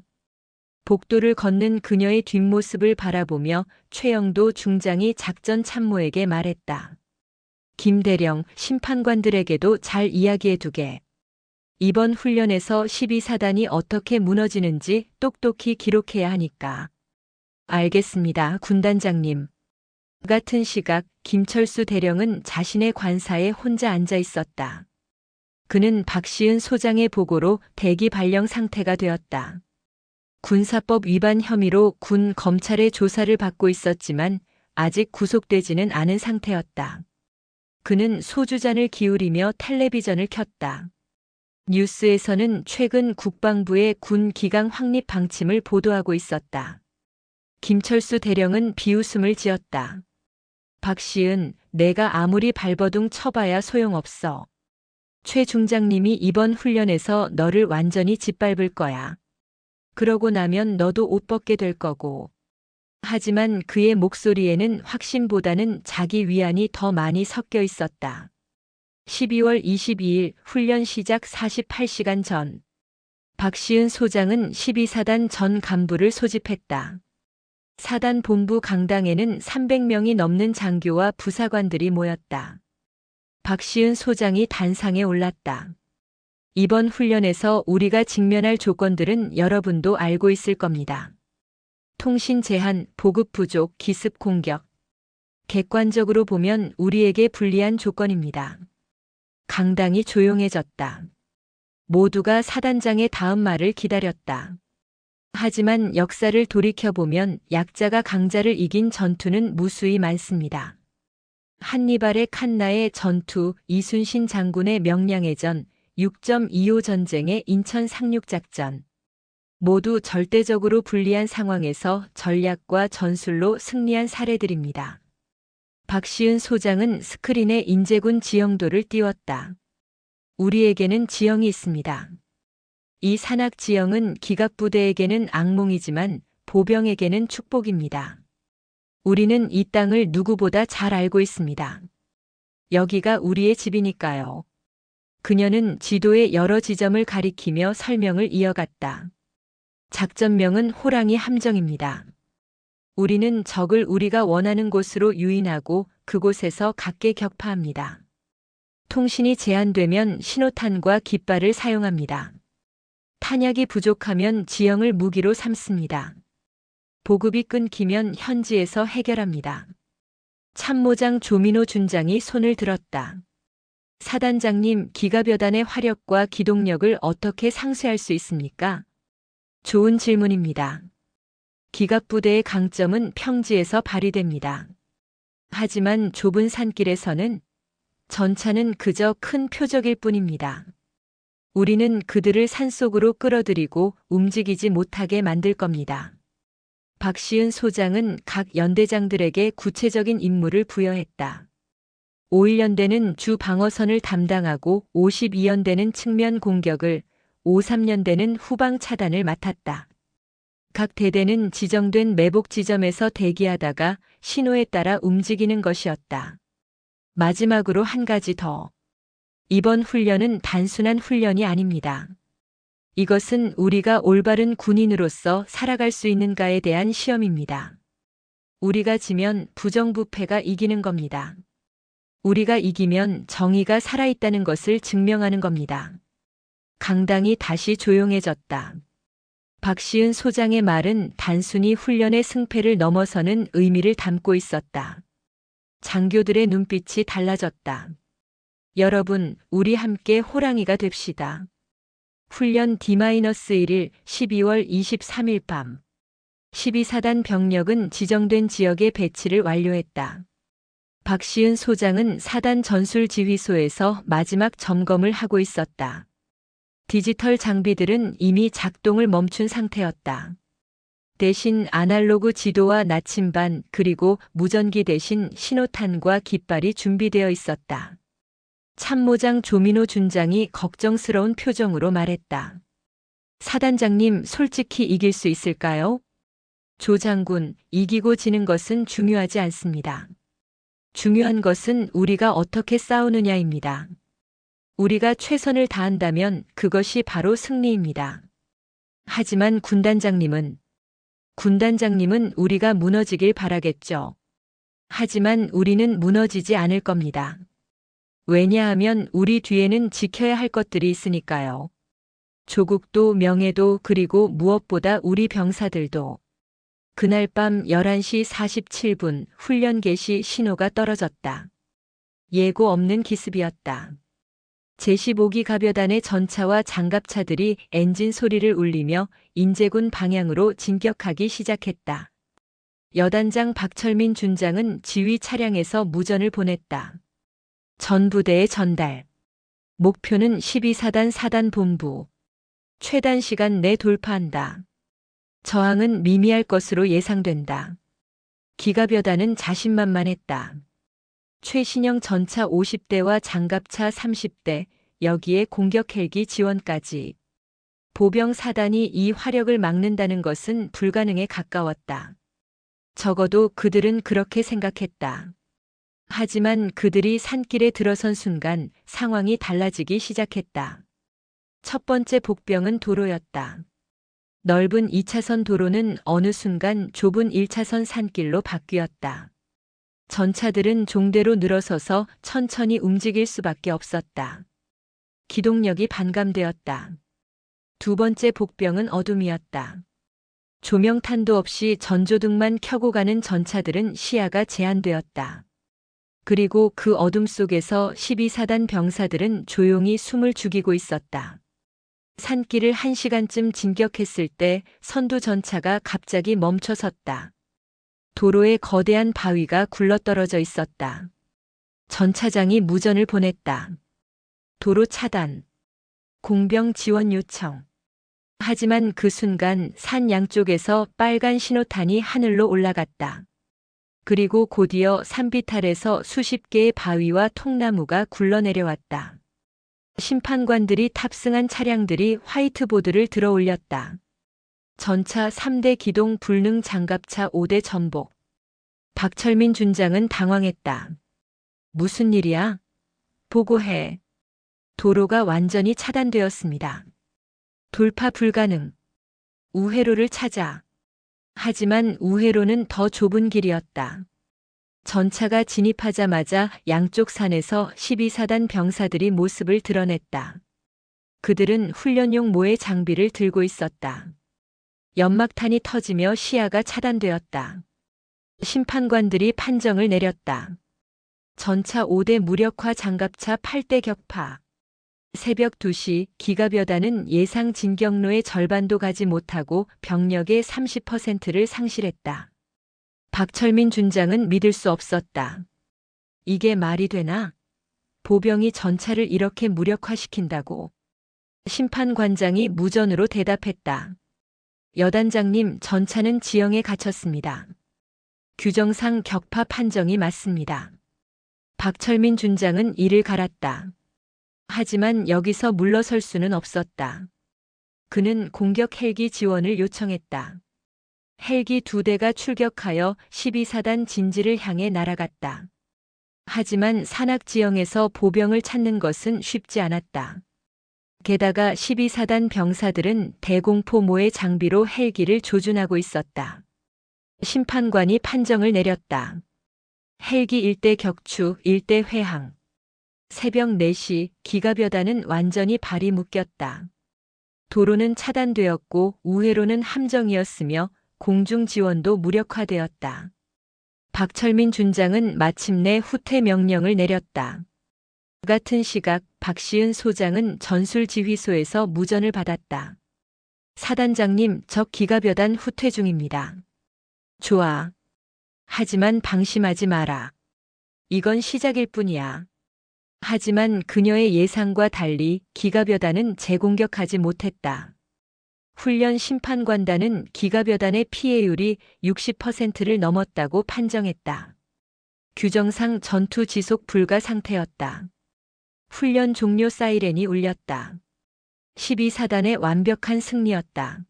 복도를 걷는 그녀의 뒷모습을 바라보며 최영도 중장이 작전 참모에게 말했다. 김대령, 심판관들에게도 잘 이야기해 두게. 이번 훈련에서 12사단이 어떻게 무너지는지 똑똑히 기록해야 하니까. 알겠습니다, 군단장님. 같은 시각 김철수 대령은 자신의 관사에 혼자 앉아 있었다. 그는 박시은 소장의 보고로 대기 발령 상태가 되었다. 군사법 위반 혐의로 군 검찰의 조사를 받고 있었지만 아직 구속되지는 않은 상태였다. 그는 소주잔을 기울이며 텔레비전을 켰다. 뉴스에서는 최근 국방부의 군 기강 확립 방침을 보도하고 있었다. 김철수 대령은 비웃음을 지었다. 박시은, 내가 아무리 발버둥 쳐봐야 소용없어. 최 중장님이 이번 훈련에서 너를 완전히 짓밟을 거야. 그러고 나면 너도 옷 벗게 될 거고. 하지만 그의 목소리에는 확신보다는 자기 위안이 더 많이 섞여 있었다. 12월 22일 훈련 시작 48시간 전. 박시은 소장은 12사단 전 간부를 소집했다. 사단 본부 강당에는 300명이 넘는 장교와 부사관들이 모였다. 박시은 소장이 단상에 올랐다. 이번 훈련에서 우리가 직면할 조건들은 여러분도 알고 있을 겁니다. 통신 제한, 보급 부족, 기습 공격. 객관적으로 보면 우리에게 불리한 조건입니다. 강당이 조용해졌다. 모두가 사단장의 다음 말을 기다렸다. 하지만 역사를 돌이켜보면 약자가 강자를 이긴 전투는 무수히 많습니다. 한니발의 칸나의 전투, 이순신 장군의 명량해전, 6.25 전쟁의 인천 상륙작전. 모두 절대적으로 불리한 상황에서 전략과 전술로 승리한 사례들입니다. 박시은 소장은 스크린에 인제군 지형도를 띄웠다. 우리에게는 지형이 있습니다. 이 산악 지형은 기갑부대에게는 악몽이지만 보병에게는 축복입니다. 우리는 이 땅을 누구보다 잘 알고 있습니다. 여기가 우리의 집이니까요. 그녀는 지도의 여러 지점을 가리키며 설명을 이어갔다. 작전명은 호랑이 함정입니다. 우리는 적을 우리가 원하는 곳으로 유인하고 그곳에서 각계 격파합니다. 통신이 제한되면 신호탄과 깃발을 사용합니다. 탄약이 부족하면 지형을 무기로 삼습니다. 보급이 끊기면 현지에서 해결합니다. 참모장 조민호 준장이 손을 들었다. 사단장님, 기갑여단의 화력과 기동력을 어떻게 상쇄할 수 있습니까? 좋은 질문입니다. 기갑부대의 강점은 평지에서 발휘됩니다. 하지만 좁은 산길에서는 전차는 그저 큰 표적일 뿐입니다. 우리는 그들을 산속으로 끌어들이고 움직이지 못하게 만들 겁니다. 박시은 소장은 각 연대장들에게 구체적인 임무를 부여했다. 51연대는 주 방어선을 담당하고 52연대는 측면 공격을, 53연대는 후방 차단을 맡았다. 각 대대는 지정된 매복 지점에서 대기하다가 신호에 따라 움직이는 것이었다. 마지막으로 한 가지 더. 이번 훈련은 단순한 훈련이 아닙니다. 이것은 우리가 올바른 군인으로서 살아갈 수 있는가에 대한 시험입니다. 우리가 지면 부정부패가 이기는 겁니다. 우리가 이기면 정의가 살아있다는 것을 증명하는 겁니다. 강당이 다시 조용해졌다. 박시은 소장의 말은 단순히 훈련의 승패를 넘어서는 의미를 담고 있었다. 장교들의 눈빛이 달라졌다. 여러분, 우리 함께 호랑이가 됩시다. 훈련 D-1일 12월 23일 밤. 12사단 병력은 지정된 지역의 배치를 완료했다. 박시은 소장은 사단 전술지휘소에서 마지막 점검을 하고 있었다. 디지털 장비들은 이미 작동을 멈춘 상태였다. 대신 아날로그 지도와 나침반 그리고 무전기 대신 신호탄과 깃발이 준비되어 있었다. 참모장 조민호 준장이 걱정스러운 표정으로 말했다. 사단장님, 솔직히 이길 수 있을까요? 조 장군, 이기고 지는 것은 중요하지 않습니다. 중요한 것은 우리가 어떻게 싸우느냐입니다. 우리가 최선을 다한다면 그것이 바로 승리입니다. 하지만 군단장님은 우리가 무너지길 바라겠죠. 하지만 우리는 무너지지 않을 겁니다. 왜냐하면 우리 뒤에는 지켜야 할 것들이 있으니까요. 조국도 명예도 그리고 무엇보다 우리 병사들도. 그날 밤 11시 47분 훈련 개시 신호가 떨어졌다. 예고 없는 기습이었다. 제15기 가벼단의 전차와 장갑차들이 엔진 소리를 울리며 인제군 방향으로 진격하기 시작했다. 여단장 박철민 준장은 지휘 차량에서 무전을 보냈다. 전 부대에 전달. 목표는 12사단 사단본부. 최단 시간 내 돌파한다. 저항은 미미할 것으로 예상된다. 기가벼단은 자신만만했다. 최신형 전차 50대와 장갑차 30대, 여기에 공격 헬기 지원까지. 보병 사단이 이 화력을 막는다는 것은 불가능에 가까웠다. 적어도 그들은 그렇게 생각했다. 하지만 그들이 산길에 들어선 순간 상황이 달라지기 시작했다. 첫 번째 복병은 도로였다. 넓은 2차선 도로는 어느 순간 좁은 1차선 산길로 바뀌었다. 전차들은 종대로 늘어서서 천천히 움직일 수밖에 없었다. 기동력이 반감되었다. 두 번째 복병은 어둠이었다. 조명탄도 없이 전조등만 켜고 가는 전차들은 시야가 제한되었다. 그리고 그 어둠 속에서 12사단 병사들은 조용히 숨을 죽이고 있었다. 산길을 1시간쯤 진격했을 때 선두 전차가 갑자기 멈춰섰다. 도로에 거대한 바위가 굴러떨어져 있었다. 전차장이 무전을 보냈다. 도로 차단. 공병 지원 요청. 하지만 그 순간 산 양쪽에서 빨간 신호탄이 하늘로 올라갔다. 그리고 곧이어 산비탈에서 수십 개의 바위와 통나무가 굴러내려왔다. 심판관들이 탑승한 차량들이 화이트보드를 들어 올렸다. 전차 3대 기동 불능 장갑차 5대 전복. 박철민 준장은 당황했다. 무슨 일이야? 보고해. 도로가 완전히 차단되었습니다. 돌파 불가능. 우회로를 찾아. 하지만 우회로는 더 좁은 길이었다. 전차가 진입하자마자 양쪽 산에서 12사단 병사들이 모습을 드러냈다. 그들은 훈련용 모의 장비를 들고 있었다. 연막탄이 터지며 시야가 차단되었다. 심판관들이 판정을 내렸다. 전차 5대 무력화 장갑차 8대 격파. 새벽 2시 기가벼단은 예상 진격로의 절반도 가지 못하고 병력의 30%를 상실했다. 박철민 준장은 믿을 수 없었다. 이게 말이 되나? 보병이 전차를 이렇게 무력화시킨다고. 심판관장이 무전으로 대답했다. 여단장님, 전차는 지형에 갇혔습니다. 규정상 격파 판정이 맞습니다. 박철민 준장은 이를 갈았다. 하지만 여기서 물러설 수는 없었다. 그는 공격 헬기 지원을 요청했다. 헬기 2대가 출격하여 12사단 진지를 향해 날아갔다. 하지만 산악 지형에서 보병을 찾는 것은 쉽지 않았다. 게다가 12사단 병사들은 대공포모의 장비로 헬기를 조준하고 있었다. 심판관이 판정을 내렸다. 헬기 1대 격추, 1대 회항. 새벽 4시 기가벼단은 완전히 발이 묶였다. 도로는 차단되었고 우회로는 함정이었으며 공중 지원도 무력화되었다. 박철민 준장은 마침내 후퇴 명령을 내렸다. 같은 시각 박시은 소장은 전술지휘소에서 무전을 받았다. 사단장님, 적 기갑여단 후퇴 중입니다. 좋아. 하지만 방심하지 마라. 이건 시작일 뿐이야. 하지만 그녀의 예상과 달리 기갑여단은 재공격하지 못했다. 훈련 심판관단은 기갑여단의 피해율이 60%를 넘었다고 판정했다. 규정상 전투 지속 불가 상태였다. 훈련 종료 사이렌이 울렸다. 12사단의 완벽한 승리였다.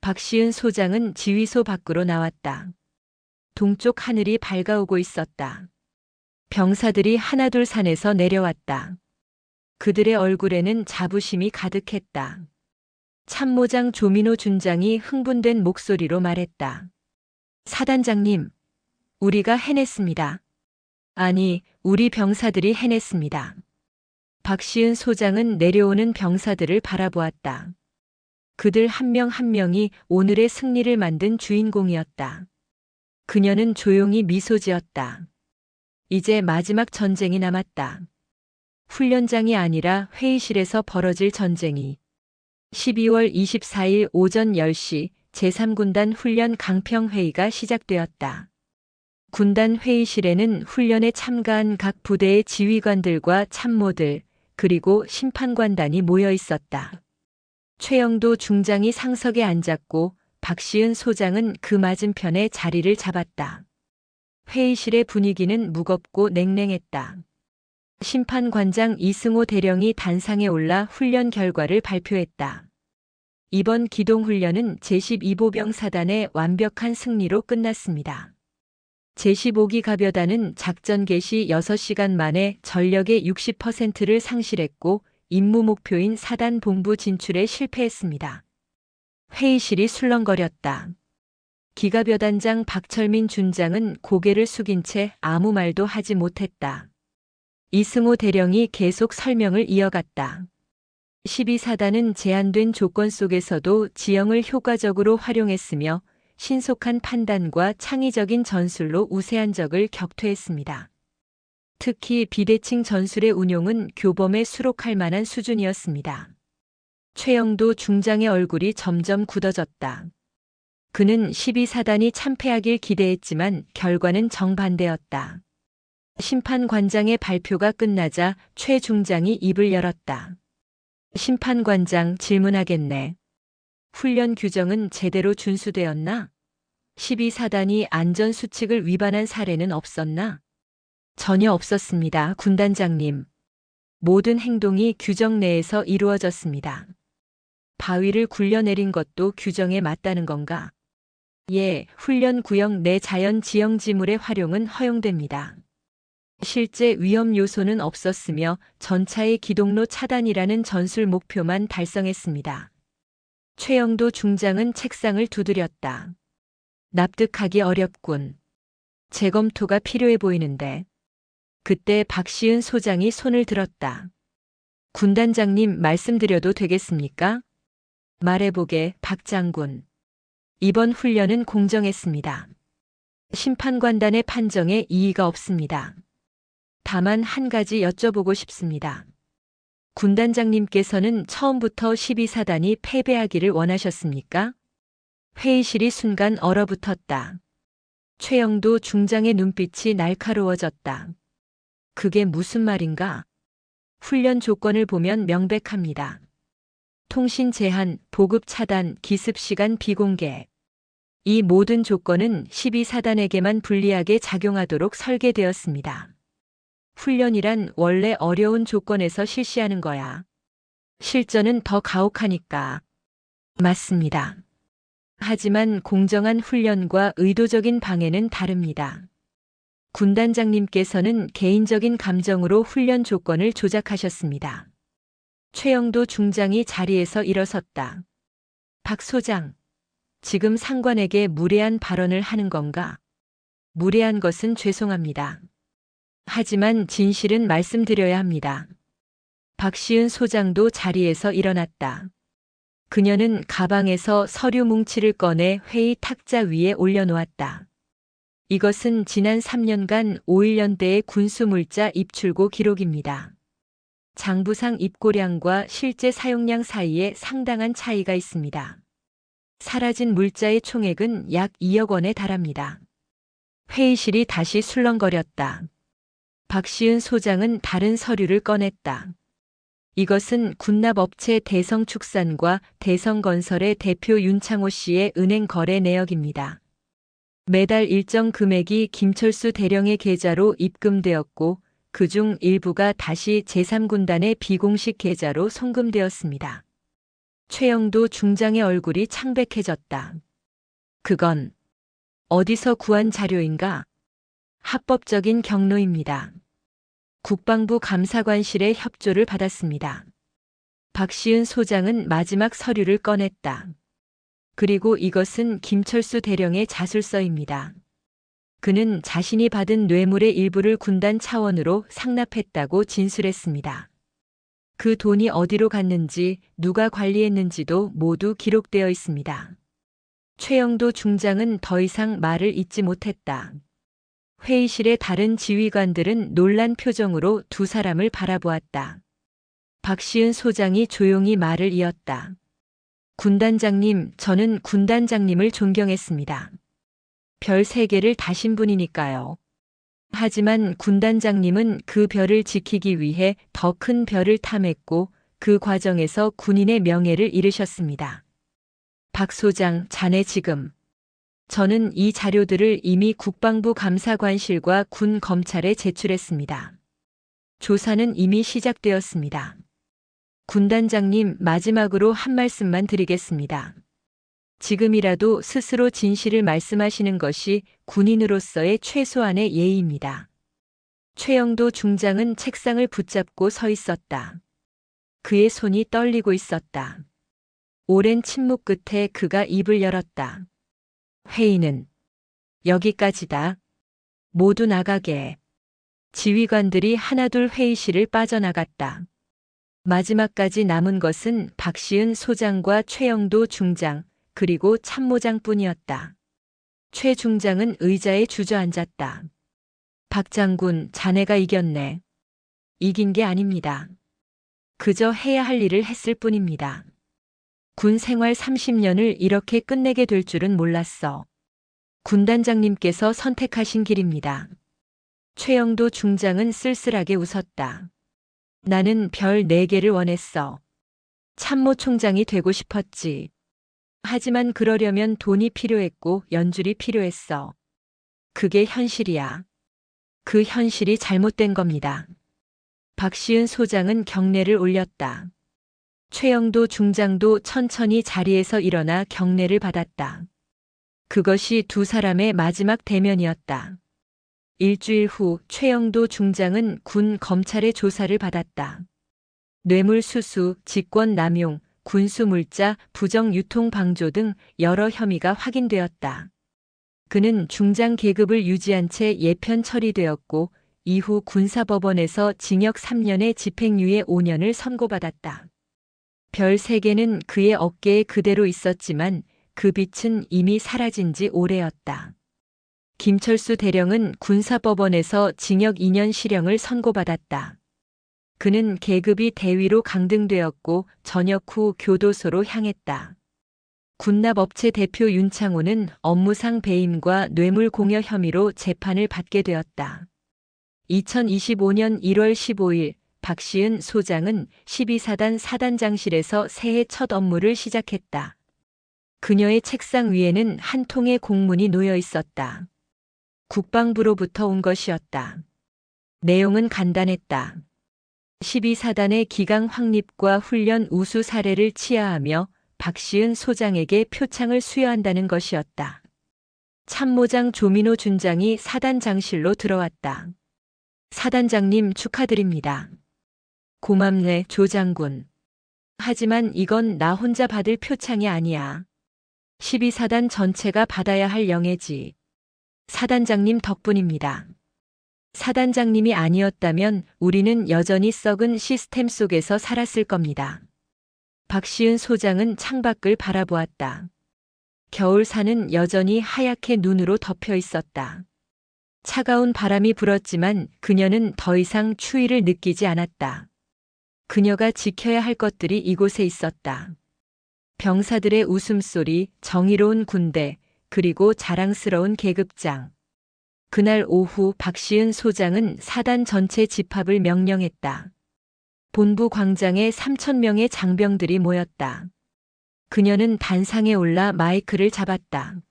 박시은 소장은 지휘소 밖으로 나왔다. 동쪽 하늘이 밝아오고 있었다. 병사들이 하나둘 산에서 내려왔다. 그들의 얼굴에는 자부심이 가득했다. 참모장 조민호 준장이 흥분된 목소리로 말했다. 사단장님, 우리가 해냈습니다. 아니, 우리 병사들이 해냈습니다. 박시은 소장은 내려오는 병사들을 바라보았다. 그들 한 명 한 명이 오늘의 승리를 만든 주인공이었다. 그녀는 조용히 미소 지었다. 이제 마지막 전쟁이 남았다. 훈련장이 아니라 회의실에서 벌어질 전쟁이. 12월 24일 오전 10시 제3군단 훈련 강평회의가 시작되었다. 군단 회의실에는 훈련에 참가한 각 부대의 지휘관들과 참모들, 그리고 심판관단이 모여 있었다. 최영도 중장이 상석에 앉았고 박시은 소장은 그 맞은편에 자리를 잡았다. 회의실의 분위기는 무겁고 냉랭했다. 심판관장 이승호 대령이 단상에 올라 훈련 결과를 발표했다. 이번 기동훈련은 제12보병 사단의 완벽한 승리로 끝났습니다. 제15기 가벼단은 작전 개시 6시간 만에 전력의 60%를 상실했고 임무 목표인 사단 본부 진출에 실패했습니다. 회의실이 술렁거렸다. 기가벼단장 박철민 준장은 고개를 숙인 채 아무 말도 하지 못했다. 이승호 대령이 계속 설명을 이어갔다. 12사단은 제한된 조건 속에서도 지형을 효과적으로 활용했으며 신속한 판단과 창의적인 전술로 우세한 적을 격퇴했습니다. 특히 비대칭 전술의 운용은 교범에 수록할 만한 수준이었습니다. 최영도 중장의 얼굴이 점점 굳어졌다. 그는 12사단이 참패하길 기대했지만 결과는 정반대였다. 심판관장의 발표가 끝나자 최 중장이 입을 열었다. 심판관장, 질문하겠네. 훈련 규정은 제대로 준수되었나? 12사단이 안전수칙을 위반한 사례는 없었나? 전혀 없었습니다, 군단장님. 모든 행동이 규정 내에서 이루어졌습니다. 바위를 굴려내린 것도 규정에 맞다는 건가? 예, 훈련 구역 내 자연 지형 지물의 활용은 허용됩니다. 실제 위험 요소는 없었으며 전차의 기동로 차단이라는 전술 목표만 달성했습니다. 최영도 중장은 책상을 두드렸다. 납득하기 어렵군. 재검토가 필요해 보이는데. 그때 박시은 소장이 손을 들었다. 군단장님, 말씀드려도 되겠습니까? 말해보게, 박 장군. 이번 훈련은 공정했습니다. 심판관단의 판정에 이의가 없습니다. 다만 한 가지 여쭤보고 싶습니다. 군단장님께서는 처음부터 12사단이 패배하기를 원하셨습니까? 회의실이 순간 얼어붙었다. 최영도 중장의 눈빛이 날카로워졌다. 그게 무슨 말인가? 훈련 조건을 보면 명백합니다. 통신 제한, 보급 차단, 기습 시간 비공개. 이 모든 조건은 12사단에게만 불리하게 작용하도록 설계되었습니다. 훈련이란 원래 어려운 조건에서 실시하는 거야. 실전은 더 가혹하니까. 맞습니다. 하지만 공정한 훈련과 의도적인 방해는 다릅니다. 군단장님께서는 개인적인 감정으로 훈련 조건을 조작하셨습니다. 최영도 중장이 자리에서 일어섰다. 박 소장, 지금 상관에게 무례한 발언을 하는 건가? 무례한 것은 죄송합니다. 하지만 진실은 말씀드려야 합니다. 박시은 소장도 자리에서 일어났다. 그녀는 가방에서 서류 뭉치를 꺼내 회의 탁자 위에 올려놓았다. 이것은 지난 3년간 5.1년대의 군수물자 입출고 기록입니다. 장부상 입고량과 실제 사용량 사이에 상당한 차이가 있습니다. 사라진 물자의 총액은 약 2억 원에 달합니다. 회의실이 다시 술렁거렸다. 박시은 소장은 다른 서류를 꺼냈다. 이것은 군납업체 대성축산과 대성건설의 대표 윤창호 씨의 은행 거래 내역입니다. 매달 일정 금액이 김철수 대령의 계좌로 입금되었고 그중 일부가 다시 제3군단의 비공식 계좌로 송금되었습니다. 최영도 중장의 얼굴이 창백해졌다. 그건 어디서 구한 자료인가? 합법적인 경로입니다. 국방부 감사관실의 협조를 받았습니다. 박시은 소장은 마지막 서류를 꺼냈다. 그리고 이것은 김철수 대령의 자술서입니다. 그는 자신이 받은 뇌물의 일부를 군단 차원으로 상납했다고 진술했습니다. 그 돈이 어디로 갔는지 누가 관리했는지도 모두 기록되어 있습니다. 최영도 중장은 더 이상 말을 잇지 못했다. 회의실의 다른 지휘관들은 놀란 표정으로 두 사람을 바라보았다. 박시은 소장이 조용히 말을 이었다. 군단장님, 저는 군단장님을 존경했습니다. 별 3개를 다신 분이니까요. 하지만 군단장님은 그 별을 지키기 위해 더 큰 별을 탐했고 그 과정에서 군인의 명예를 잃으셨습니다. 박 소장, 자네 지금. 저는 이 자료들을 이미 국방부 감사관실과 군 검찰에 제출했습니다. 조사는 이미 시작되었습니다. 군단장님, 마지막으로 한 말씀만 드리겠습니다. 지금이라도 스스로 진실을 말씀하시는 것이 군인으로서의 최소한의 예의입니다. 최영도 중장은 책상을 붙잡고 서 있었다. 그의 손이 떨리고 있었다. 오랜 침묵 끝에 그가 입을 열었다. 회의는 여기까지다. 모두 나가게. 지휘관들이 하나둘 회의실을 빠져나갔다. 마지막까지 남은 것은 박시은 소장과 최영도 중장, 그리고 참모장뿐이었다. 최 중장은 의자에 주저앉았다. 박 장군, 자네가 이겼네. 이긴 게 아닙니다. 그저 해야 할 일을 했을 뿐입니다. 군 생활 30년을 이렇게 끝내게 될 줄은 몰랐어. 군단장님께서 선택하신 길입니다. 최영도 중장은 쓸쓸하게 웃었다. 나는 별 4개를 원했어. 참모총장이 되고 싶었지. 하지만 그러려면 돈이 필요했고 연줄이 필요했어. 그게 현실이야. 그 현실이 잘못된 겁니다. 박시은 소장은 경례를 올렸다. 최영도 중장도 천천히 자리에서 일어나 경례를 받았다. 그것이 두 사람의 마지막 대면이었다. 일주일 후 최영도 중장은 군 검찰의 조사를 받았다. 뇌물수수, 직권남용, 군수물자, 부정유통 방조 등 여러 혐의가 확인되었다. 그는 중장 계급을 유지한 채 예편 처리되었고 이후 군사법원에서 징역 3년에 집행유예 5년을 선고받았다. 별 3개는 그의 어깨에 그대로 있었지만 그 빛은 이미 사라진 지 오래였다. 김철수 대령은 군사법원에서 징역 2년 실형을 선고받았다. 그는 계급이 대위로 강등되었고 전역 후 교도소로 향했다. 군납업체 대표 윤창호는 업무상 배임과 뇌물 공여 혐의로 재판을 받게 되었다. 2025년 1월 15일 박시은 소장은 12사단 사단장실에서 새해 첫 업무를 시작했다. 그녀의 책상 위에는 한 통의 공문이 놓여 있었다. 국방부로부터 온 것이었다. 내용은 간단했다. 12사단의 기강 확립과 훈련 우수 사례를 치하하며 박시은 소장에게 표창을 수여한다는 것이었다. 참모장 조민호 준장이 사단장실로 들어왔다. 사단장님 축하드립니다. 고맙네, 조 장군. 하지만 이건 나 혼자 받을 표창이 아니야. 12사단 전체가 받아야 할 영예지. 사단장님 덕분입니다. 사단장님이 아니었다면 우리는 여전히 썩은 시스템 속에서 살았을 겁니다. 박시은 소장은 창밖을 바라보았다. 겨울산은 여전히 하얗게 눈으로 덮여 있었다. 차가운 바람이 불었지만 그녀는 더 이상 추위를 느끼지 않았다. 그녀가 지켜야 할 것들이 이곳에 있었다. 병사들의 웃음소리, 정의로운 군대, 그리고 자랑스러운 계급장. 그날 오후 박시은 소장은 사단 전체 집합을 명령했다. 본부 광장에 3,000명의 장병들이 모였다. 그녀는 단상에 올라 마이크를 잡았다.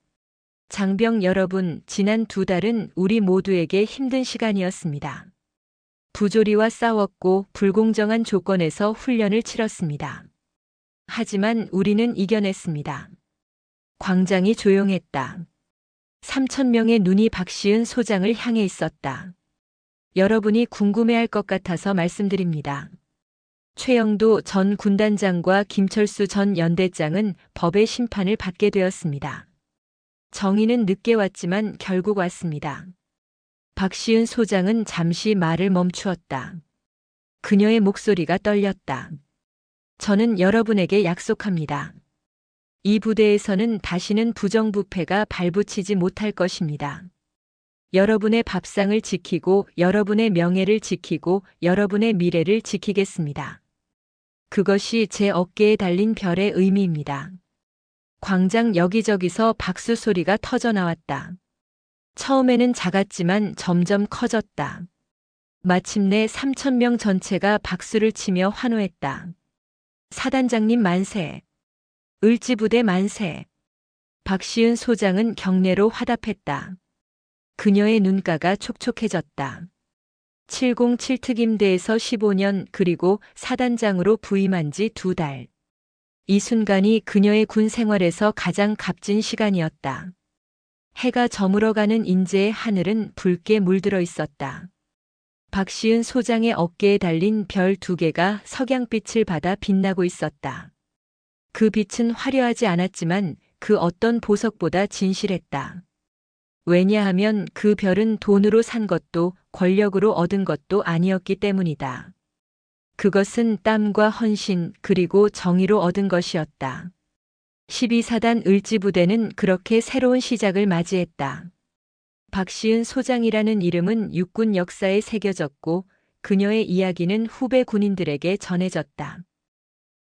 장병 여러분, 지난 2달은 우리 모두에게 힘든 시간이었습니다. 부조리와 싸웠고 불공정한 조건에서 훈련을 치렀습니다. 하지만 우리는 이겨냈습니다. 광장이 조용했다. 3,000명의 눈이 박시은 소장을 향해 있었다. 여러분이 궁금해할 것 같아서 말씀드립니다. 최영도 전 군단장과 김철수 전 연대장은 법의 심판을 받게 되었습니다. 정의는 늦게 왔지만 결국 왔습니다. 박시은 소장은 잠시 말을 멈추었다. 그녀의 목소리가 떨렸다. 저는 여러분에게 약속합니다. 이 부대에서는 다시는 부정부패가 발붙이지 못할 것입니다. 여러분의 밥상을 지키고 여러분의 명예를 지키고 여러분의 미래를 지키겠습니다. 그것이 제 어깨에 달린 별의 의미입니다. 광장 여기저기서 박수 소리가 터져 나왔다. 처음에는 작았지만 점점 커졌다. 마침내 3,000명 전체가 박수를 치며 환호했다. 사단장님 만세! 을지부대 만세! 박시은 소장은 경례로 화답했다. 그녀의 눈가가 촉촉해졌다. 707 특임대에서 15년 그리고 사단장으로 부임한 지 2달. 이 순간이 그녀의 군 생활에서 가장 값진 시간이었다. 해가 저물어가는 인제의 하늘은 붉게 물들어 있었다. 박시은 소장의 어깨에 달린 별 2개가 석양빛을 받아 빛나고 있었다. 그 빛은 화려하지 않았지만 그 어떤 보석보다 진실했다. 왜냐하면 그 별은 돈으로 산 것도 권력으로 얻은 것도 아니었기 때문이다. 그것은 땀과 헌신 그리고 정의로 얻은 것이었다. 12사단 을지부대는 그렇게 새로운 시작을 맞이했다. 박시은 소장이라는 이름은 육군 역사에 새겨졌고 그녀의 이야기는 후배 군인들에게 전해졌다.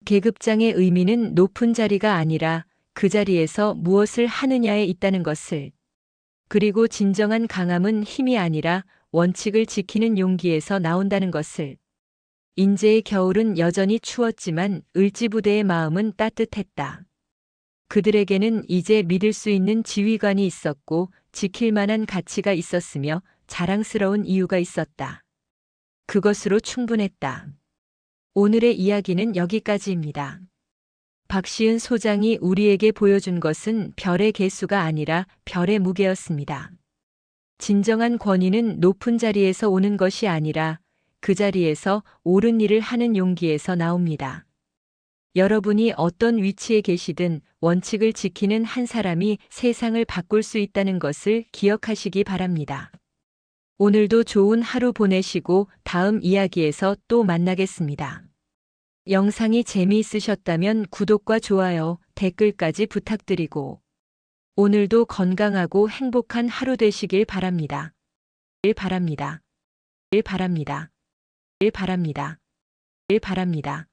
계급장의 의미는 높은 자리가 아니라 그 자리에서 무엇을 하느냐에 있다는 것을, 그리고 진정한 강함은 힘이 아니라 원칙을 지키는 용기에서 나온다는 것을. 인제의 겨울은 여전히 추웠지만 을지부대의 마음은 따뜻했다. 그들에게는 이제 믿을 수 있는 지휘관이 있었고 지킬 만한 가치가 있었으며 자랑스러운 이유가 있었다. 그것으로 충분했다. 오늘의 이야기는 여기까지입니다. 박시은 소장이 우리에게 보여준 것은 별의 개수가 아니라 별의 무게였습니다. 진정한 권위는 높은 자리에서 오는 것이 아니라 그 자리에서 옳은 일을 하는 용기에서 나옵니다. 여러분이 어떤 위치에 계시든 원칙을 지키는 한 사람이 세상을 바꿀 수 있다는 것을 기억하시기 바랍니다. 오늘도 좋은 하루 보내시고 다음 이야기에서 또 만나겠습니다. 영상이 재미있으셨다면 구독과 좋아요, 댓글까지 부탁드리고 오늘도 건강하고 행복한 하루 되시길 바랍니다. 바랍니다. 바랍니다. 바랍니다. 바랍니다.